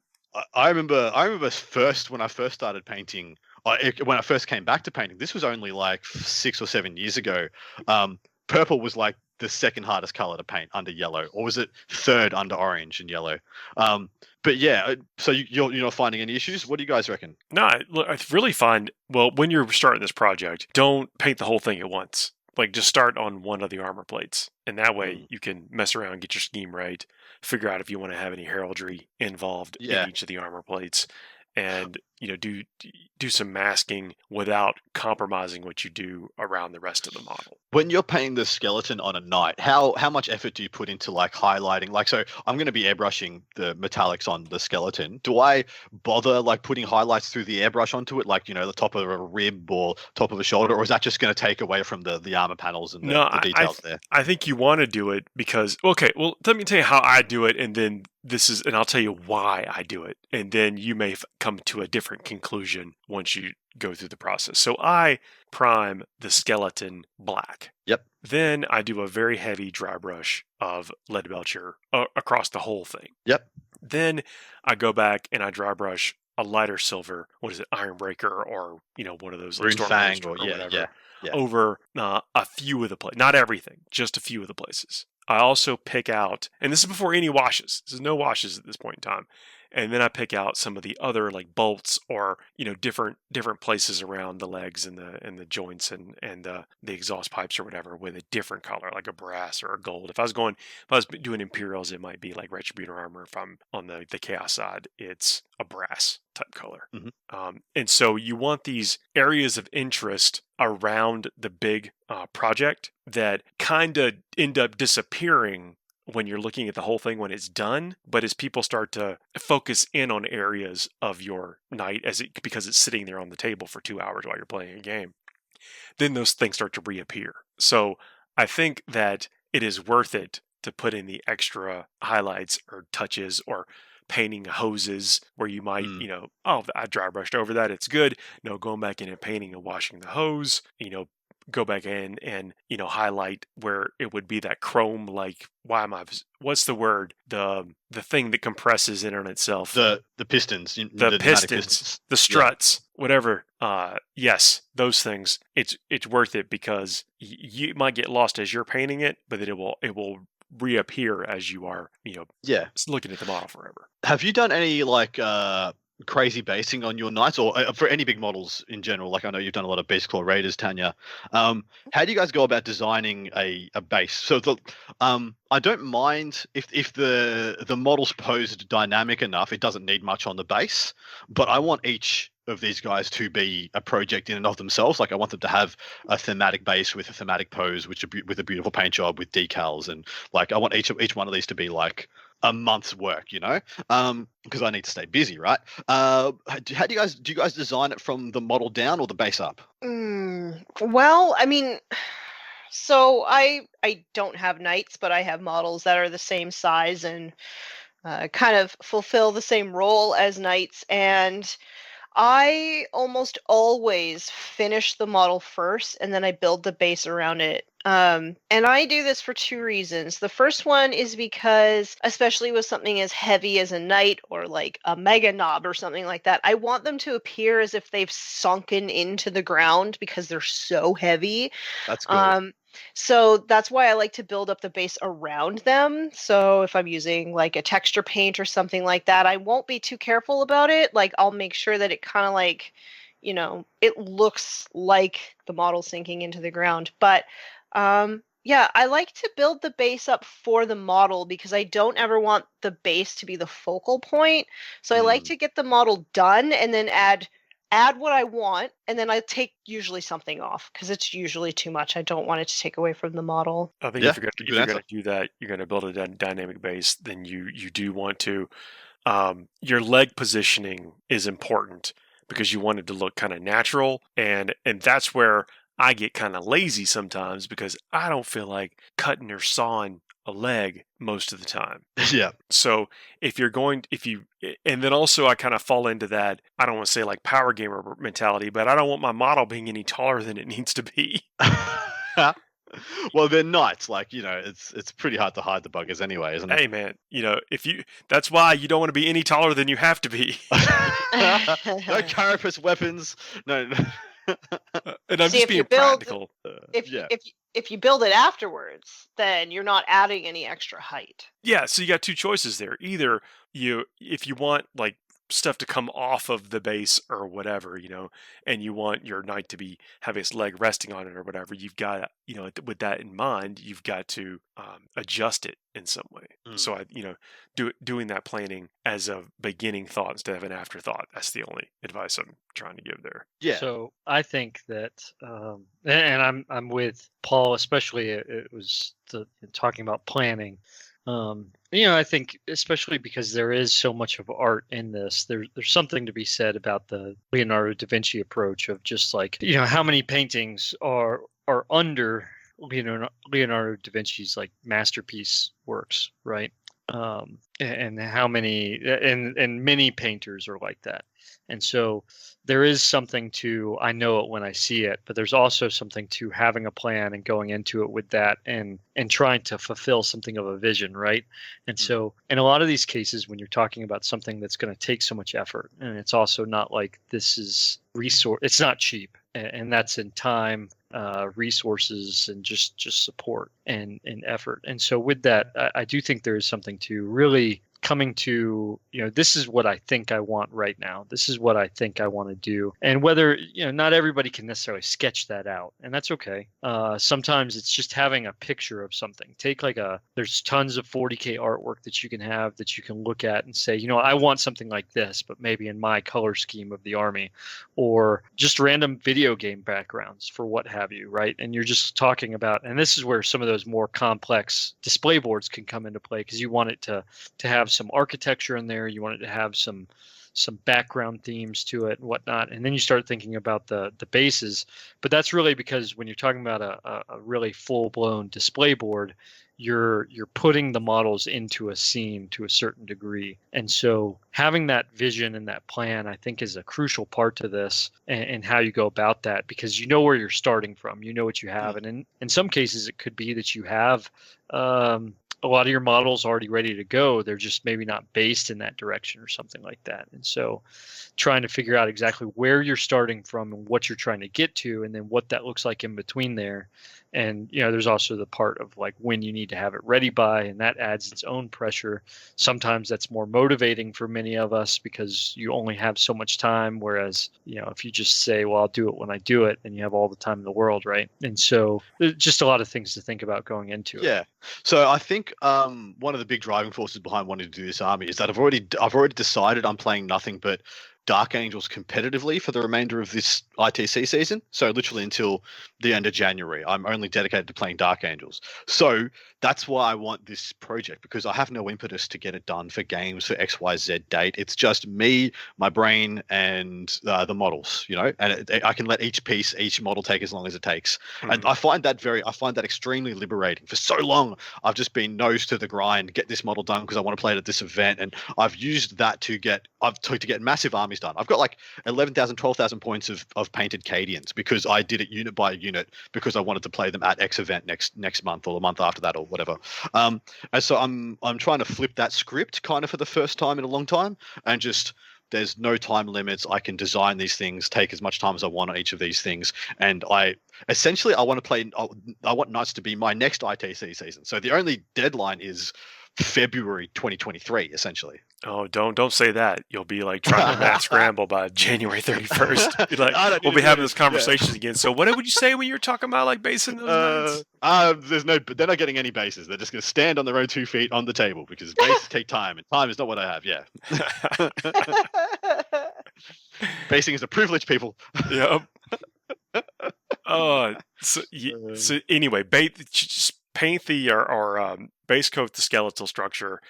I remember when I first started painting, when I first came back to painting, this was only like 6 or 7 years ago. Purple was like the second hardest color to paint under yellow, or was it third under orange and yellow? But yeah, so you're not finding any issues? What do you guys reckon? No, look, I really find, well, when you're starting this project, don't paint the whole thing at once. Like just start on one of the armor plates, and that way you can mess around, get your scheme right, figure out if you want to have any heraldry involved in each of the armor plates, and do some masking without compromising what you do around the rest of the model. When you're painting the skeleton on a knight, how much effort do you put into like highlighting? Like, so I'm going to be airbrushing the metallics on the skeleton. Do I bother like putting highlights through the airbrush onto it, like, the top of a rib or top of a shoulder, or is that just going to take away from the armor panels and the details there? I think you want to do it because, okay, well, let me tell you how I do it, and then and I'll tell you why I do it, and then you may come to a different conclusion once you go through the process. So I prime the skeleton black. Yep. Then I do a very heavy dry brush of lead belcher across the whole thing. Yep. Then I go back and I dry brush a lighter silver, Iron Breaker, or one of those like Rune Fang or whatever, yeah. over a few of the places, not everything, just a few of the places. I also pick out, and this is before any washes. This is no washes at this point in time. And then I pick out some of the other like bolts or different places around the legs and the joints and the exhaust pipes or whatever with a different color, like a brass or a gold. If I was doing Imperials, it might be like Retributor armor. If I'm on the Chaos side, it's a brass type color. Mm-hmm. And so you want these areas of interest around the big project that kind of end up disappearing when you're looking at the whole thing when it's done, but as people start to focus in on areas of your night because it's sitting there on the table for 2 hours while you're playing a game, then those things start to reappear. So I think that it is worth it to put in the extra highlights or touches or painting hoses where you might, I dry brushed over that, it's good. No, going back in and painting and washing the hose, go back in and highlight where it would be that chrome, like what's the word, the thing that compresses in on itself, the pistons, the pistons, the struts, whatever. Yes, those things. It's worth it because you might get lost as you're painting it, but it will reappear as you are looking at the model forever. Have you done any like crazy basing on your knights, or for any big models in general? Like, I know you've done a lot of Base Claw Raiders, Tanya. How do you guys go about designing a base? So I don't mind if the model's posed dynamic enough, it doesn't need much on the base, but I want each of these guys to be a project in and of themselves. Like, I want them to have a thematic base with a thematic pose, with a beautiful paint job with decals, and like I want each one of these to be like a month's work, because I need to stay busy, right? How do you guys design it from the model down or the base up? Well, I mean, so I don't have knights, but I have models that are the same size and kind of fulfill the same role as knights, and I almost always finish the model first and then I build the base around it. And I do this for two reasons. The first one is because, especially with something as heavy as a knight or like a mega knob or something like that, I want them to appear as if they've sunken into the ground because they're so heavy. That's cool. So that's why I like to build up the base around them. So if I'm using like a texture paint or something like that, I won't be too careful about it. Like, I'll make sure that it kind of like, it looks like the model sinking into the ground. But yeah, I like to build the base up for the model because I don't ever want the base to be the focal point. So I like to get the model done and then add what I want, and then I take usually something off because it's usually too much. I don't want it to take away from the model. I think if you're going to do that, you're going to build a dynamic base, then you do want to, your leg positioning is important because you want it to look kind of natural, and that's where I get kind of lazy sometimes because I don't feel like cutting or sawing a leg most of the time. Yeah. So and then also I kind of fall into that, I don't want to say like power gamer mentality, but I don't want my model being any taller than it needs to be. Well, they're knights, like, it's pretty hard to hide the buggers anyway, isn't it? Hey man, that's why you don't want to be any taller than you have to be. No carapace weapons. No. And I'm just being practical. If you build it afterwards, then you're not adding any extra height. Yeah, so you got two choices there. Either if you want like stuff to come off of the base or whatever, and you want your knight to be have his leg resting on it or whatever, you've got, with that in mind, you've got to adjust it in some way. So doing that planning as a beginning thought instead of an afterthought. That's the only advice I'm trying to give there. Yeah. So I think that, and I'm with Paul, especially it was talking about planning. I think especially because there is so much of art in this, there's something to be said about the Leonardo da Vinci approach of just like, how many paintings are under Leonardo da Vinci's like masterpiece works, right? And how many, and many painters are like that. And so there is something to, I know it when I see it, but there's also something to having a plan and going into it with that and trying to fulfill something of a vision, right? And so in a lot of these cases, when you're talking about something that's going to take so much effort, and it's also not like this is resource, it's not cheap, and that's in time, resources, and just support and effort. And so with that, I do think there is something to really coming to, this is what I think I want right now. This is what I think I want to do. And whether, not everybody can necessarily sketch that out, and that's okay. Sometimes it's just having a picture of something. There's tons of 40K artwork that you can have that you can look at and say, I want something like this, but maybe in my color scheme of the army, or just random video game backgrounds for what have you, right? And you're just talking about, and this is where some of those more complex display boards can come into play, because you want it to have some architecture in there, you want it to have some background themes to it and whatnot, and then you start thinking about the bases. But that's really because when you're talking about a really full-blown display board, you're putting the models into a scene to a certain degree. And so having that vision and that plan, I think, is a crucial part to this, and how you go about that, because you know where you're starting from, you know what you have. And in some cases it could be that you have a lot of your models already ready to go. They're just maybe not based in that direction or something like that. And so trying to figure out exactly where you're starting from and what you're trying to get to, and then what that looks like in between there. And, there's also the part of like when you need to have it ready by, and that adds its own pressure. Sometimes that's more motivating for many of us because you only have so much time. Whereas, if you just say, well, I'll do it when I do it, and you have all the time in the world, right? And so there's just a lot of things to think about going into it. Yeah. So I think one of the big driving forces behind wanting to do this army is that I've already decided I'm playing nothing but Dark Angels competitively for the remainder of this ITC season. So literally until the end of January, I'm only dedicated to playing Dark Angels. So that's why I want this project, because I have no impetus to get it done for games for XYZ date. It's just me, my brain, and the models, and I can let each model take as long as it takes. And I find that extremely liberating. For so long, I've just been nose to the grind, get this model done because I want to play it at this event. And I've used that to get massive armies done. I've got like 11,000, 12,000 points of painted Cadians because I did it unit by unit because I wanted to play them at X event next month or the month after that or whatever. And so I'm trying to flip that script kind of for the first time in a long time, and just there's no time limits. I can design these things, take as much time as I want on each of these things, and I want Knights to be my next ITC season. So the only deadline is February 2023, essentially. Oh, don't say that. You'll be like trying to math scramble by January 31st. Be like, we'll be having this conversation again. So what would you say when you were talking about like basing those knights? They're not getting any bases. They're just going to stand on their own 2 feet on the table because bases take time, and time is not what I have. Yeah. Basing is a privilege, people. Yep. So anyway, just paint the or base coat the skeletal structure.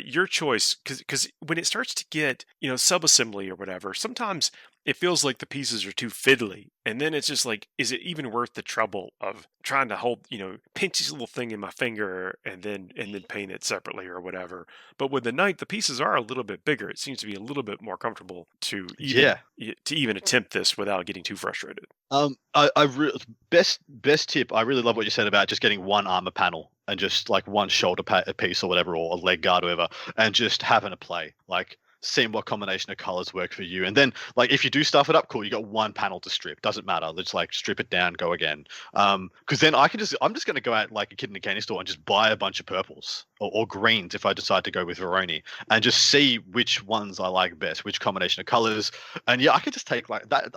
Your choice, because when it starts to get sub-assembly or whatever, sometimes it feels like the pieces are too fiddly, and then it's just like, is it even worth the trouble of trying to hold pinch this little thing in my finger and then paint it separately or whatever? But with the knight, the pieces are a little bit bigger. It seems to be a little bit more comfortable to even attempt this without getting too frustrated. Best tip. I really love what you said about just getting one armor panel and just like one shoulder piece or whatever, or a leg guard or whatever, and just having a play, like seeing what combination of colors work for you. And then like if you do stuff it up, cool, you got one panel to strip, doesn't matter, let's like strip it down, go again. Because then I'm just going to go out like a kid in a candy store and just buy a bunch of purples or greens if I decide to go with Veroni, and just see which ones I like best, which combination of colors. And yeah, I could just take like that.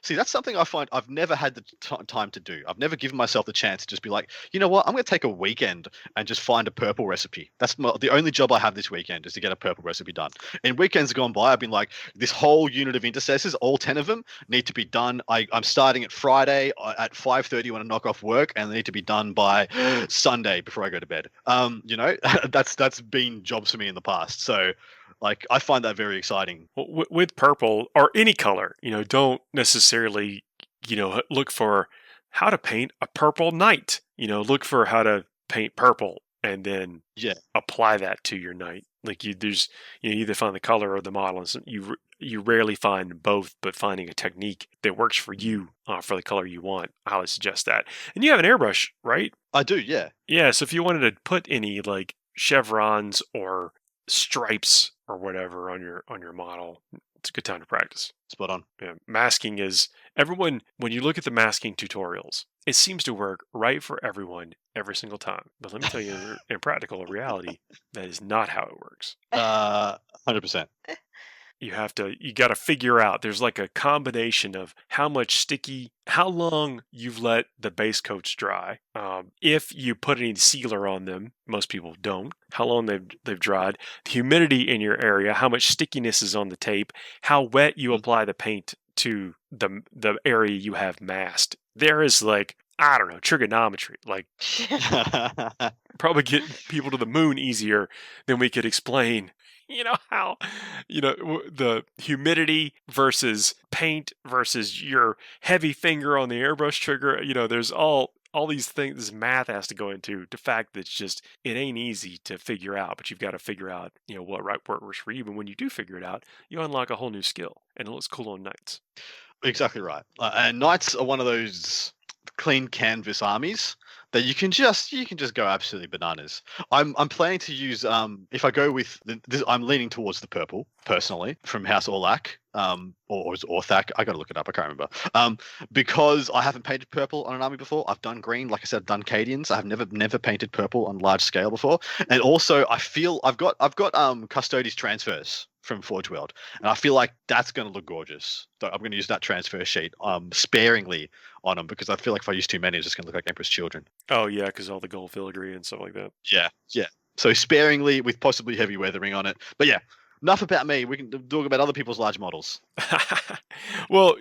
See, that's something I find I've never had the time to do. I've never given myself the chance to just be like, you know what, I'm going to take a weekend and just find a purple recipe. That's the only job I have this weekend is to get a purple recipe done. In weekends gone by, I've been like, this whole unit of intercessors, all 10 of them need to be done. I'm starting at Friday at 5:30 when I knock off work, and they need to be done by Sunday before I go to bed. That's been jobs for me in the past. So like, I find that very exciting. Well, with purple or any color, don't necessarily, look for how to paint a purple knight. Look for how to paint purple and then apply that to your knight. Like you either find the color or the model. And you rarely find both, but finding a technique that works for you for the color you want, I highly suggest that. And you have an airbrush, right? I do, yeah. Yeah, so if you wanted to put any like chevrons or stripes or whatever on your model, it's a good time to practice. Spot on. Yeah, masking is everyone. When you look at the masking tutorials, it seems to work right for everyone every single time. But let me tell you, in practical reality, that is not how it works. 100%. You got to figure out, there's like a combination of how long you've let the base coats dry. If you put any sealer on them, most people don't, how long they've dried, the humidity in your area, how much stickiness is on the tape, how wet you apply the paint to the area you have masked. There is like, I don't know, trigonometry, like probably get people to the moon easier than we could explain. How, the humidity versus paint versus your heavy finger on the airbrush trigger, there's all these things, this math has to go into the fact that it ain't easy to figure out, but you've got to figure out, what works for you. But when you do figure it out, you unlock a whole new skill, and it looks cool on knights. Exactly right. And knights are one of those clean canvas armies that you can just go absolutely bananas. I'm planning to use if I go with this, I'm leaning towards the purple personally from House Orlac or Orthac. I got to look it up. I can't remember. Because I haven't painted purple on an army before. I've done green, like I said, I've done Cadians. I have never painted purple on large scale before. And also, I feel I've got Custodes transfers from Forge World, and I feel like that's going to look gorgeous. So I'm going to use that transfer sheet sparingly on them, because I feel like if I use too many, it's just going to look like Emperor's Children. Oh yeah, because all the gold filigree and stuff like that. Yeah. So sparingly with possibly heavy weathering on it. But yeah, enough about me. We can talk about other people's large models. Well,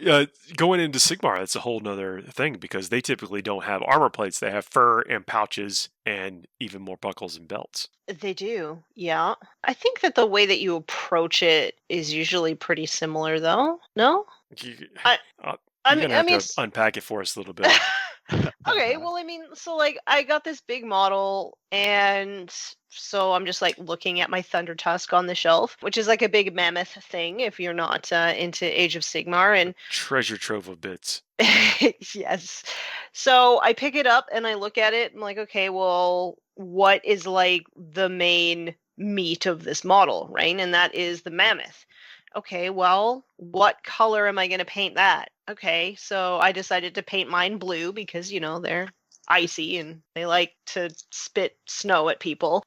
going into Sigmar, that's a whole nother thing, because they typically don't have armor plates. They have fur and pouches and even more buckles and belts. They do, yeah. I think that the way that you approach it is usually pretty similar, though. No? I mean, unpack it for us a little bit. Okay, well, I mean, so like I got this big model, and so I'm just like looking at my Thunder Tusk on the shelf, which is like a big mammoth thing if you're not into Age of Sigmar, and treasure trove of bits. Yes. So I pick it up and I look at it. I'm like, okay, well, what is like the main meat of this model, right? And that is the mammoth. Okay, well, what color am I going to paint that? Okay, so I decided to paint mine blue because, they're icy and they like to spit snow at people.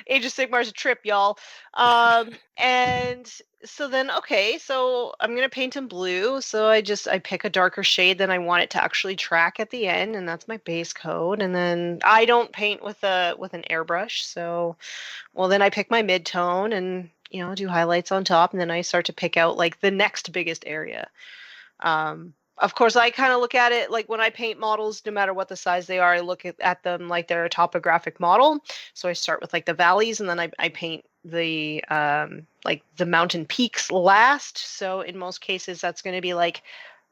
Age of Sigmar's a trip, y'all. And so then, okay, so I'm going to paint in blue. So I pick a darker shade than I want it to actually track at the end. And that's my base coat. And then I don't paint with an airbrush. So, well, then I pick my mid-tone and, do highlights on top. And then I start to pick out like the next biggest area. Of course, I kind of look at it like when I paint models, no matter what the size they are, I look at them like they're a topographic model. So I start with like the valleys, and then I paint the like the mountain peaks last. So in most cases, that's going to be like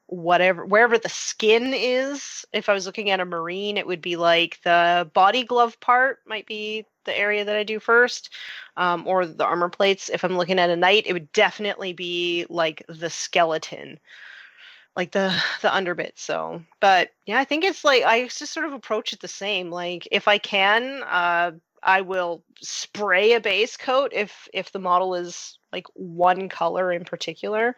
wherever the skin is. If I was looking at a marine, it would be like the body glove part might be the area that I do first, or the armor plates. If I'm looking at a knight, it would definitely be like the skeleton, like the underbit. So, but yeah, I think it's like I just sort of approach it the same. Like if I can, I will spray a base coat if the model is like one color in particular.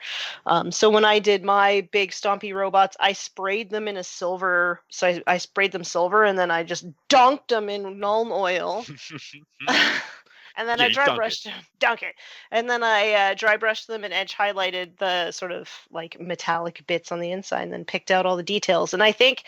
So when I did my big stompy robots, I sprayed them in a silver. So I sprayed them silver, and then I just dunked them in Nuln oil. And then Yeah, I you dry dunk it. brushed them, dunk it, and then I dry brushed them and edge highlighted the sort of like metallic bits on the inside, and then picked out all the details. And I think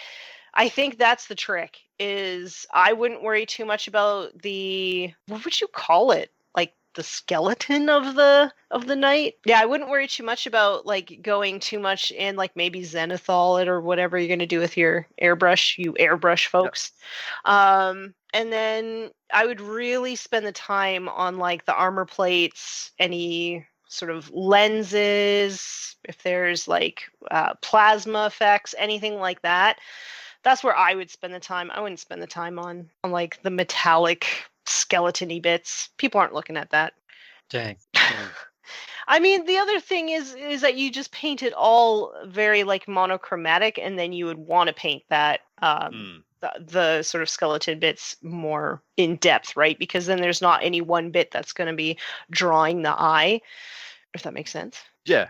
that's the trick. Is I wouldn't worry too much about the, what would you call it? Like the skeleton of the knight. Yeah, I wouldn't worry too much about like going too much in like maybe zenithal it or whatever you're gonna do with your airbrush, you airbrush folks. And then I would really spend the time on like the armor plates, any sort of lenses, if there's like plasma effects, anything like that. That's where I would spend the time. I wouldn't spend the time on like the metallic skeleton-y bits. People aren't looking at that. Dang. I mean, the other thing is that you just paint it all very like monochromatic, and then you would want to paint that the sort of skeleton bits more in depth, right? Because then there's not any one bit that's going to be drawing the eye, if that makes sense. Yeah.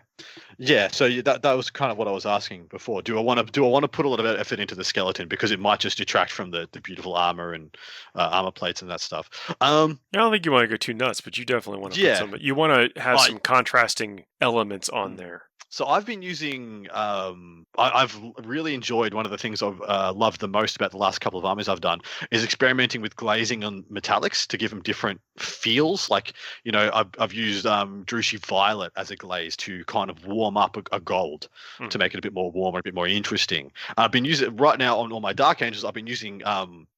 So that was kind of what I was asking before. Do I want to put a lot of effort into the skeleton because it might just detract from the beautiful armor and armor plates and that stuff? I don't think you want to go too nuts, but you definitely want to put some. You want to have some contrasting elements on there. So I've been using. I've really enjoyed one of the things I've loved the most about the last couple of armies I've done is experimenting with glazing on metallics to give them different feels. Like, you know, I've used Drushi Violet as a glaze to kind of warm up a gold to make it a bit more warm, a bit more interesting. I've been using it right now on all my Dark Angels. I've been using.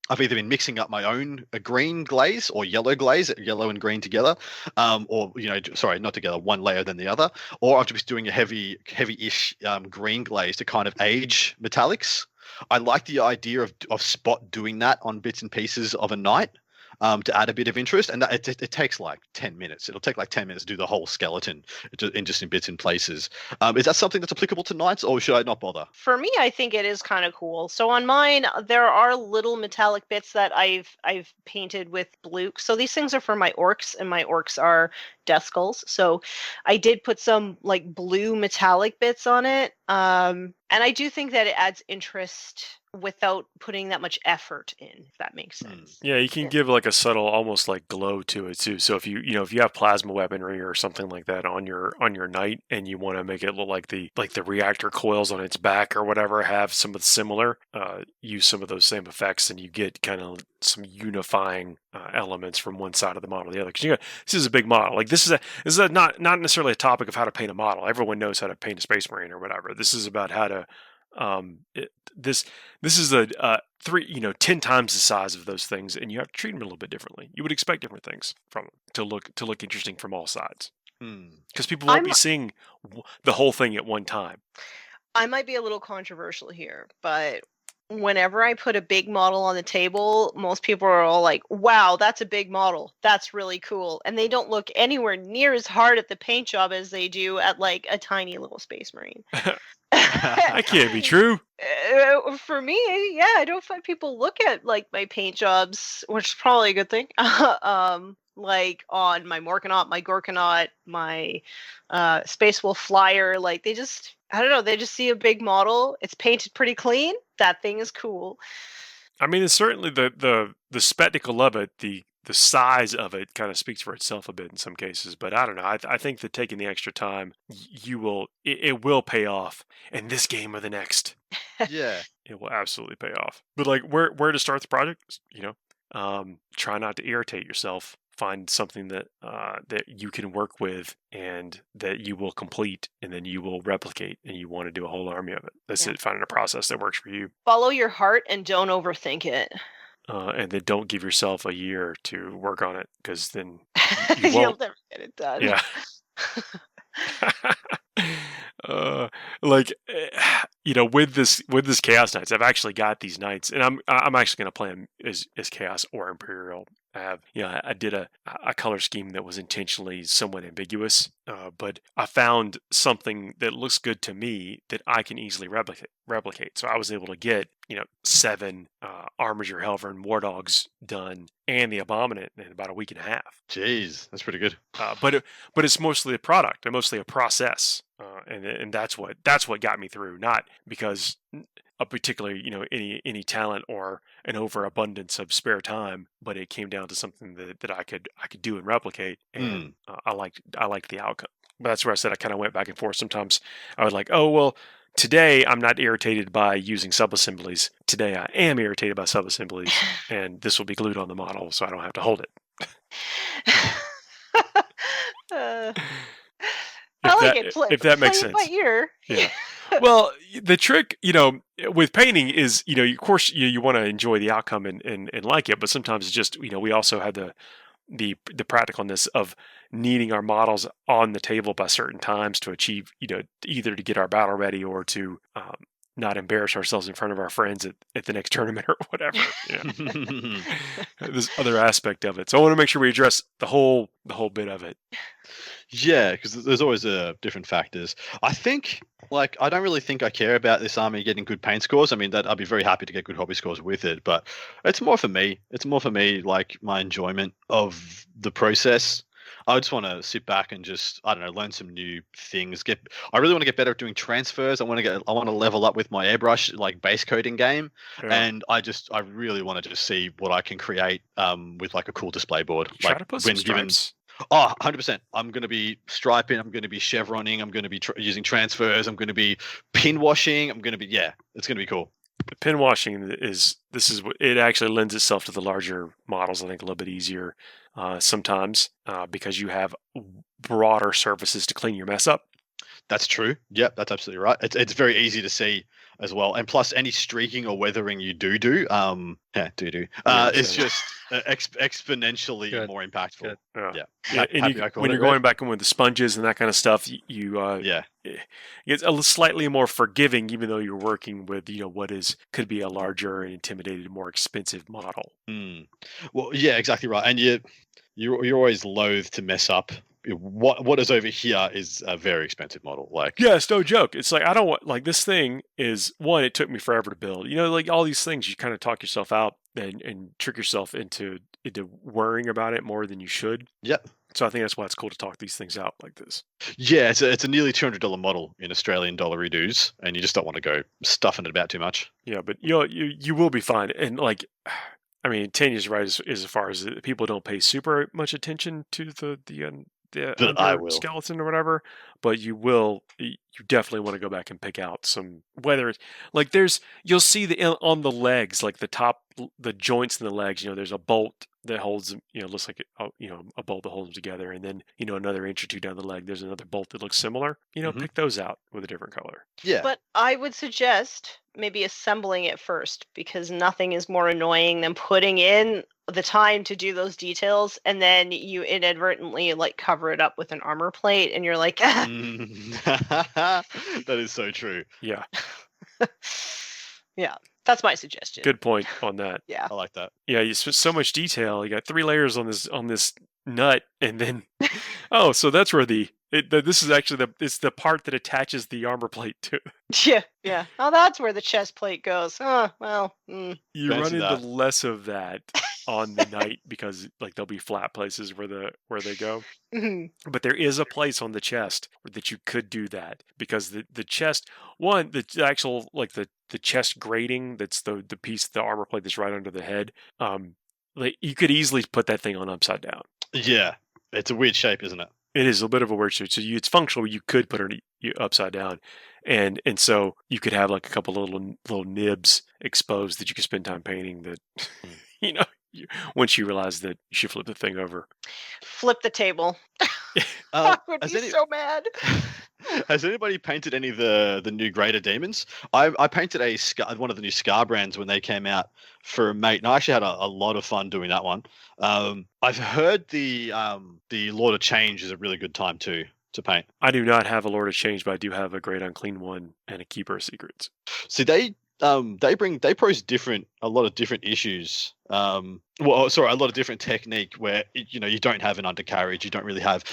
I've either been mixing up my own green glaze or yellow glaze, yellow and green together, or not together, one layer than the other, or I've just doing a heavy-ish green glaze to kind of age metallics. I like the idea of Spot doing that on bits and pieces of a knight. To add a bit of interest, and it takes like 10 minutes. It'll take like 10 minutes to do the whole skeleton in bits and places. Is that something that's applicable to knights, or should I not bother? For me, I think it is kind of cool. So on mine, there are little metallic bits that I've painted with blue. So these things are for my orcs, and my orcs are death skulls. So I did put some like blue metallic bits on it. And I do think that it adds interest without putting that much effort in, if that makes sense. Yeah, you can give like a subtle, almost like glow to it too. So if if you have plasma weaponry or something like that on your knight, and you want to make it look like the reactor coils on its back or whatever have some of the similar, use some of those same effects, and you get kind of some unifying elements from one side of the model to the other. Because this is a big model. Like this is not necessarily a topic of how to paint a model. Everyone knows how to paint a Space Marine or whatever. This is about how to this is 10 times the size of those things, and you have to treat them a little bit differently. You would expect different things from them to look interesting from all sides, because people won't be seeing the whole thing at one time. I might be a little controversial here, but whenever I put a big model on the table, most people are all like, wow, that's a big model. That's really cool. And they don't look anywhere near as hard at the paint job as they do at like a tiny little Space Marine. That can't be true. For me, yeah, I don't find people look at like my paint jobs, which is probably a good thing. Like on my Morkanaut, my Gorkanaut, my Space Wolf Flyer, like they just, I don't know, they just see a big model. It's painted pretty clean. That thing is cool. I mean, it's certainly the spectacle of it, the size of it kind of speaks for itself a bit in some cases, but I don't know. I think that taking the extra time, it will pay off in this game or the next. Yeah, it will absolutely pay off. But like, where to start the project? Try not to irritate yourself. Find something that that you can work with and that you will complete, and then you will replicate, and you want to do a whole army of it. That's it. Finding a process that works for you. Follow your heart and don't overthink it. And then don't give yourself a year to work on it, because then you won't. You'll never get it done. Yeah. with this Chaos Knights, I've actually got these knights, and I'm actually going to play them as Chaos or Imperial. I did a color scheme that was intentionally somewhat ambiguous, but I found something that looks good to me that I can easily replicate. So I was able to get 7 Armiger Helverin War Dogs done and the Abominant in about a week and a half. Jeez, that's pretty good. But it's mostly a product and mostly a process, and that's what got me through. Not because of particularly any talent or an overabundance of spare time, but it came down to something that I could do and replicate, and I liked the outcome. But that's where I said I kind of went back and forth. Sometimes I was like, oh well, today I'm not irritated by using subassemblies. Today I am irritated by subassemblies, and this will be glued on the model, so I don't have to hold it. I like it. If that makes sense. By ear. Yeah. Well, the trick, with painting is, of course, you want to enjoy the outcome and like it, but sometimes it's just, we also have the practicalness of needing our models on the table by certain times to achieve, either to get our battle ready or to not embarrass ourselves in front of our friends at the next tournament or whatever. This other aspect of it. So I want to make sure we address the whole bit of it. Yeah, because there's always different factors. I think, I don't really think I care about this army getting good paint scores. I mean, I'd be very happy to get good hobby scores with it, but it's more for me. It's more for me, my enjoyment of the process. I just want to sit back and just, I don't know, learn some new things. I really want to get better at doing transfers. I want to level up with my Airbrush, base coating game. Yeah. And I really want to just see what I can create with a cool display board. Try to put some stripes. Oh, 100%. I'm going to be striping. I'm going to be chevroning. I'm going to be using transfers. I'm going to be pin washing. I'm going to be, it's going to be cool. The pin washing it actually lends itself to the larger models, I think, a little bit easier sometimes because you have broader surfaces to clean your mess up. That's true. Yep, that's absolutely right. It's very easy to see as well, and plus any streaking or weathering you do, it's just exponentially more impactful. Yeah. When you're going back in with the sponges and that kind of stuff, it's slightly more forgiving, even though you're working with what could be a larger and intimidated, more expensive model. Well, yeah, exactly right, and you're always loath to mess up. What is over here is a very expensive model. It's no joke. It's I don't want this thing is one. It took me forever to build. All these things you kind of talk yourself out and trick yourself into worrying about it more than you should. Yep. So I think that's why it's cool to talk these things out like this. Yeah, it's a nearly $200 model in Australian dollar dues, and you just don't want to go stuffing it about too much. Yeah, but you will be fine. And I mean, Tanya's right as far as people don't pay super much attention to the skeleton or whatever, but you definitely want to go back and pick out some, whether it's you'll see on the legs, the top, the joints in the legs, there's a bolt that holds them, looks like a bolt that holds them together, and then another inch or two down the leg there's another bolt that looks similar. Pick those out with a different color. Yeah, but I would suggest maybe assembling it first, because nothing is more annoying than putting in the time to do those details and then you inadvertently cover it up with an armor plate and you're like that is so true. Yeah. Yeah, that's my suggestion. Good point on that. Yeah, I like that. Yeah, you spent so much detail. You got 3 layers on this nut, and then so that's where this is actually it's the part that attaches the armor plate to. Yeah. Oh, that's where the chest plate goes. Oh, well. You run into less of that on the night because there'll be flat places where they go. Mm-hmm. But there is a place on the chest that you could do that, because the chest, the actual the chest grating, that's the piece of the armor plate that's right under the head. You could easily put that thing on upside down. Yeah, it's a weird shape, isn't it? It is a bit of a weird shape. So it's functional. You could put it upside down, and so you could have a couple little nibs exposed that you could spend time painting. That once you realize that you should flip the thing over, flip the table. I would be so mad. Has anybody painted any of the new Greater Demons? I painted one of the new Scar brands when they came out for a mate, and I actually had a lot of fun doing that one. I've heard the Lord of Change is a really good time too to paint. I do not have a Lord of Change, but I do have a Great Unclean One and a Keeper of Secrets. See, they pose a lot of different issues. A lot of different technique where you don't have an undercarriage, you don't really have,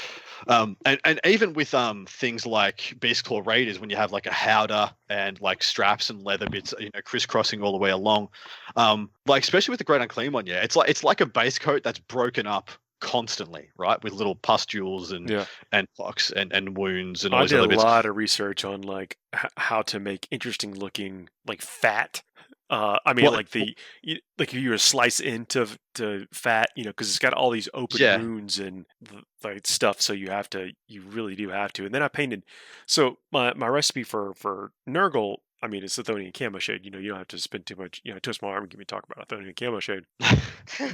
and even with things like Beast Claw Raiders, when you have like a howdah and like straps and leather bits, crisscrossing all the way along, like especially with the Great Unclean One, yeah, it's like a base coat that's broken up constantly, right, with little pustules and pox and wounds and all I these did other a bits. lot of research on like how to make interesting looking like fat. Like if you were to slice into fat, because it's got all these open wounds and like stuff, so you really do have to. And then I painted. So my recipe for Nurgle, it's the Thonian camo shade. You don't have to spend too much. Twist my arm and give me talk about a Thonian camo shade.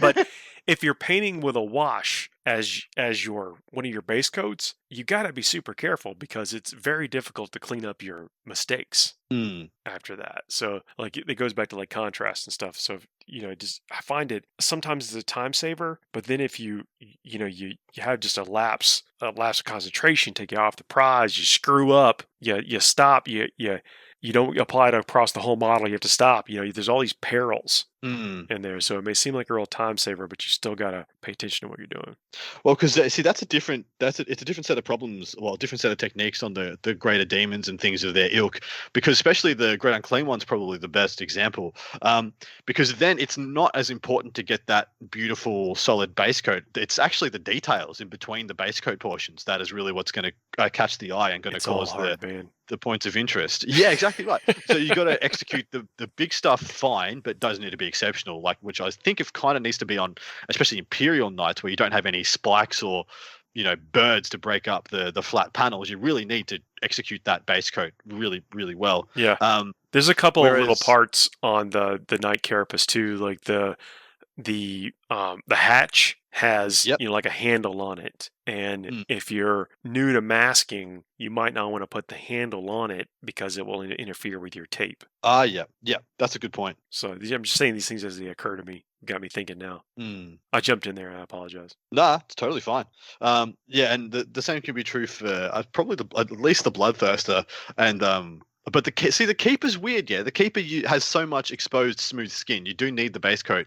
But if you're painting with a wash as one of your base coats, you got to be super careful because it's very difficult to clean up your mistakes after that. So like it goes back to like contrast and stuff. So I find it sometimes it's a time saver, but then if you have just a lapse of concentration, take you off the prize, you screw up, you stop, you don't apply it across the whole model. You have to stop. There's all these perils in there. So it may seem like a real time saver, but you still got to pay attention to what you're doing. Well, because see, it's a different set of problems. Well, a different set of techniques on the greater demons and things of their ilk. Because especially the Great Unclean One's probably the best example. Because then it's not as important to get that beautiful solid base coat. It's actually the details in between the base coat portions that is really what's going to catch the eye and going to cause the points of interest. Yeah, exactly right. So you got to execute the big stuff fine, but does need to be exceptional, like which I think it kind of needs to be on, especially Imperial Knights, where you don't have any spikes or birds to break up the flat panels. You really need to execute that base coat really, really well. Yeah. There's a couple of little parts on the Knight Carapace too, like the hatch has like a handle on it, and if you're new to masking, you might not want to put the handle on it because it will interfere with your tape. Yeah, that's a good point. So I'm just saying these things as they occur to me. Got me thinking now. I jumped in there. I apologize. Nah, it's totally fine. And the same can be true for probably at least the Bloodthirster and but the Keeper's weird. Yeah, the Keeper has so much exposed smooth skin. You do need the base coat.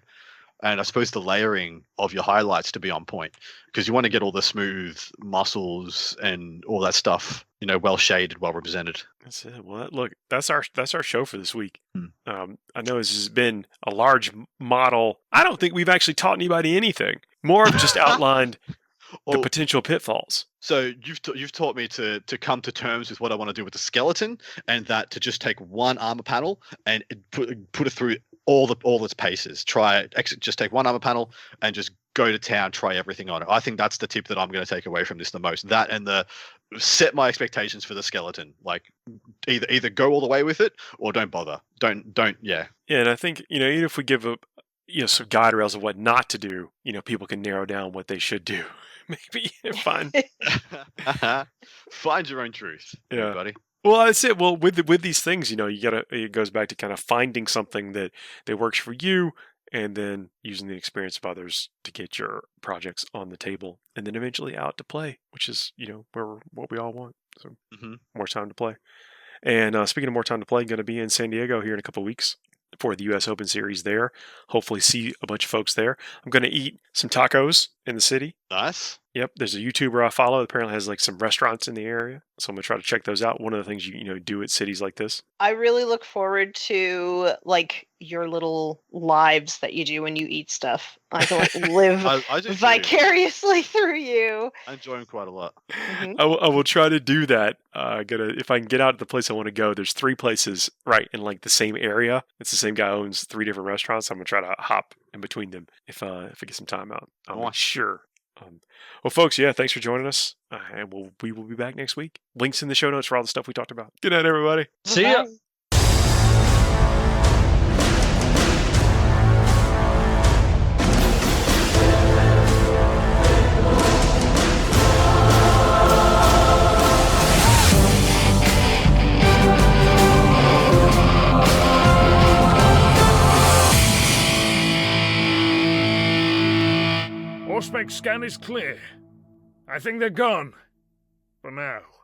And I suppose the layering of your highlights to be on point, because you want to get all the smooth muscles and all that stuff, well shaded, well represented. That's it. Well, look, that's our show for this week. I know this has been a large model. I don't think we've actually taught anybody anything. More of just outlined the potential pitfalls. So you've taught me to come to terms with what I want to do with the skeleton, and that to just take one armor panel and put it through all its paces. Just take one armor panel and just go to town. Try everything on it. I think that's the tip that I'm going to take away from this the most. That and set my expectations for the skeleton. Like either go all the way with it or don't bother. Don't. Yeah. Yeah, and I think even if we give some guide rails of what not to do, people can narrow down what they should do. Maybe find your own truth, everybody. Well, that's it. Well, with these things, it goes back to kind of finding something that works for you, and then using the experience of others to get your projects on the table, and then eventually out to play, which is what we all want. So more time to play. And speaking of more time to play, I'm going to be in San Diego here in a couple of weeks for the U.S. Open Series there. Hopefully see a bunch of folks there. I'm going to eat some tacos in the city. Nice. Yep, there's a YouTuber I follow that apparently has like some restaurants in the area, so I'm gonna try to check those out. One of the things you do at cities like this. I really look forward to like your little lives that you do when you eat stuff. I can live I vicariously through you. I enjoy them quite a lot. I will try to do that. If I can get out to the place I want to go. There's 3 places right in like the same area. It's the same guy owns 3 different restaurants. I'm gonna try to hop in between them if I get some time out. Sure. Well, folks, thanks for joining us, and we will be back next week. Links in the show notes for all the stuff we talked about. Good night, everybody. See ya. Spec scan is clear. I think they're gone. for now.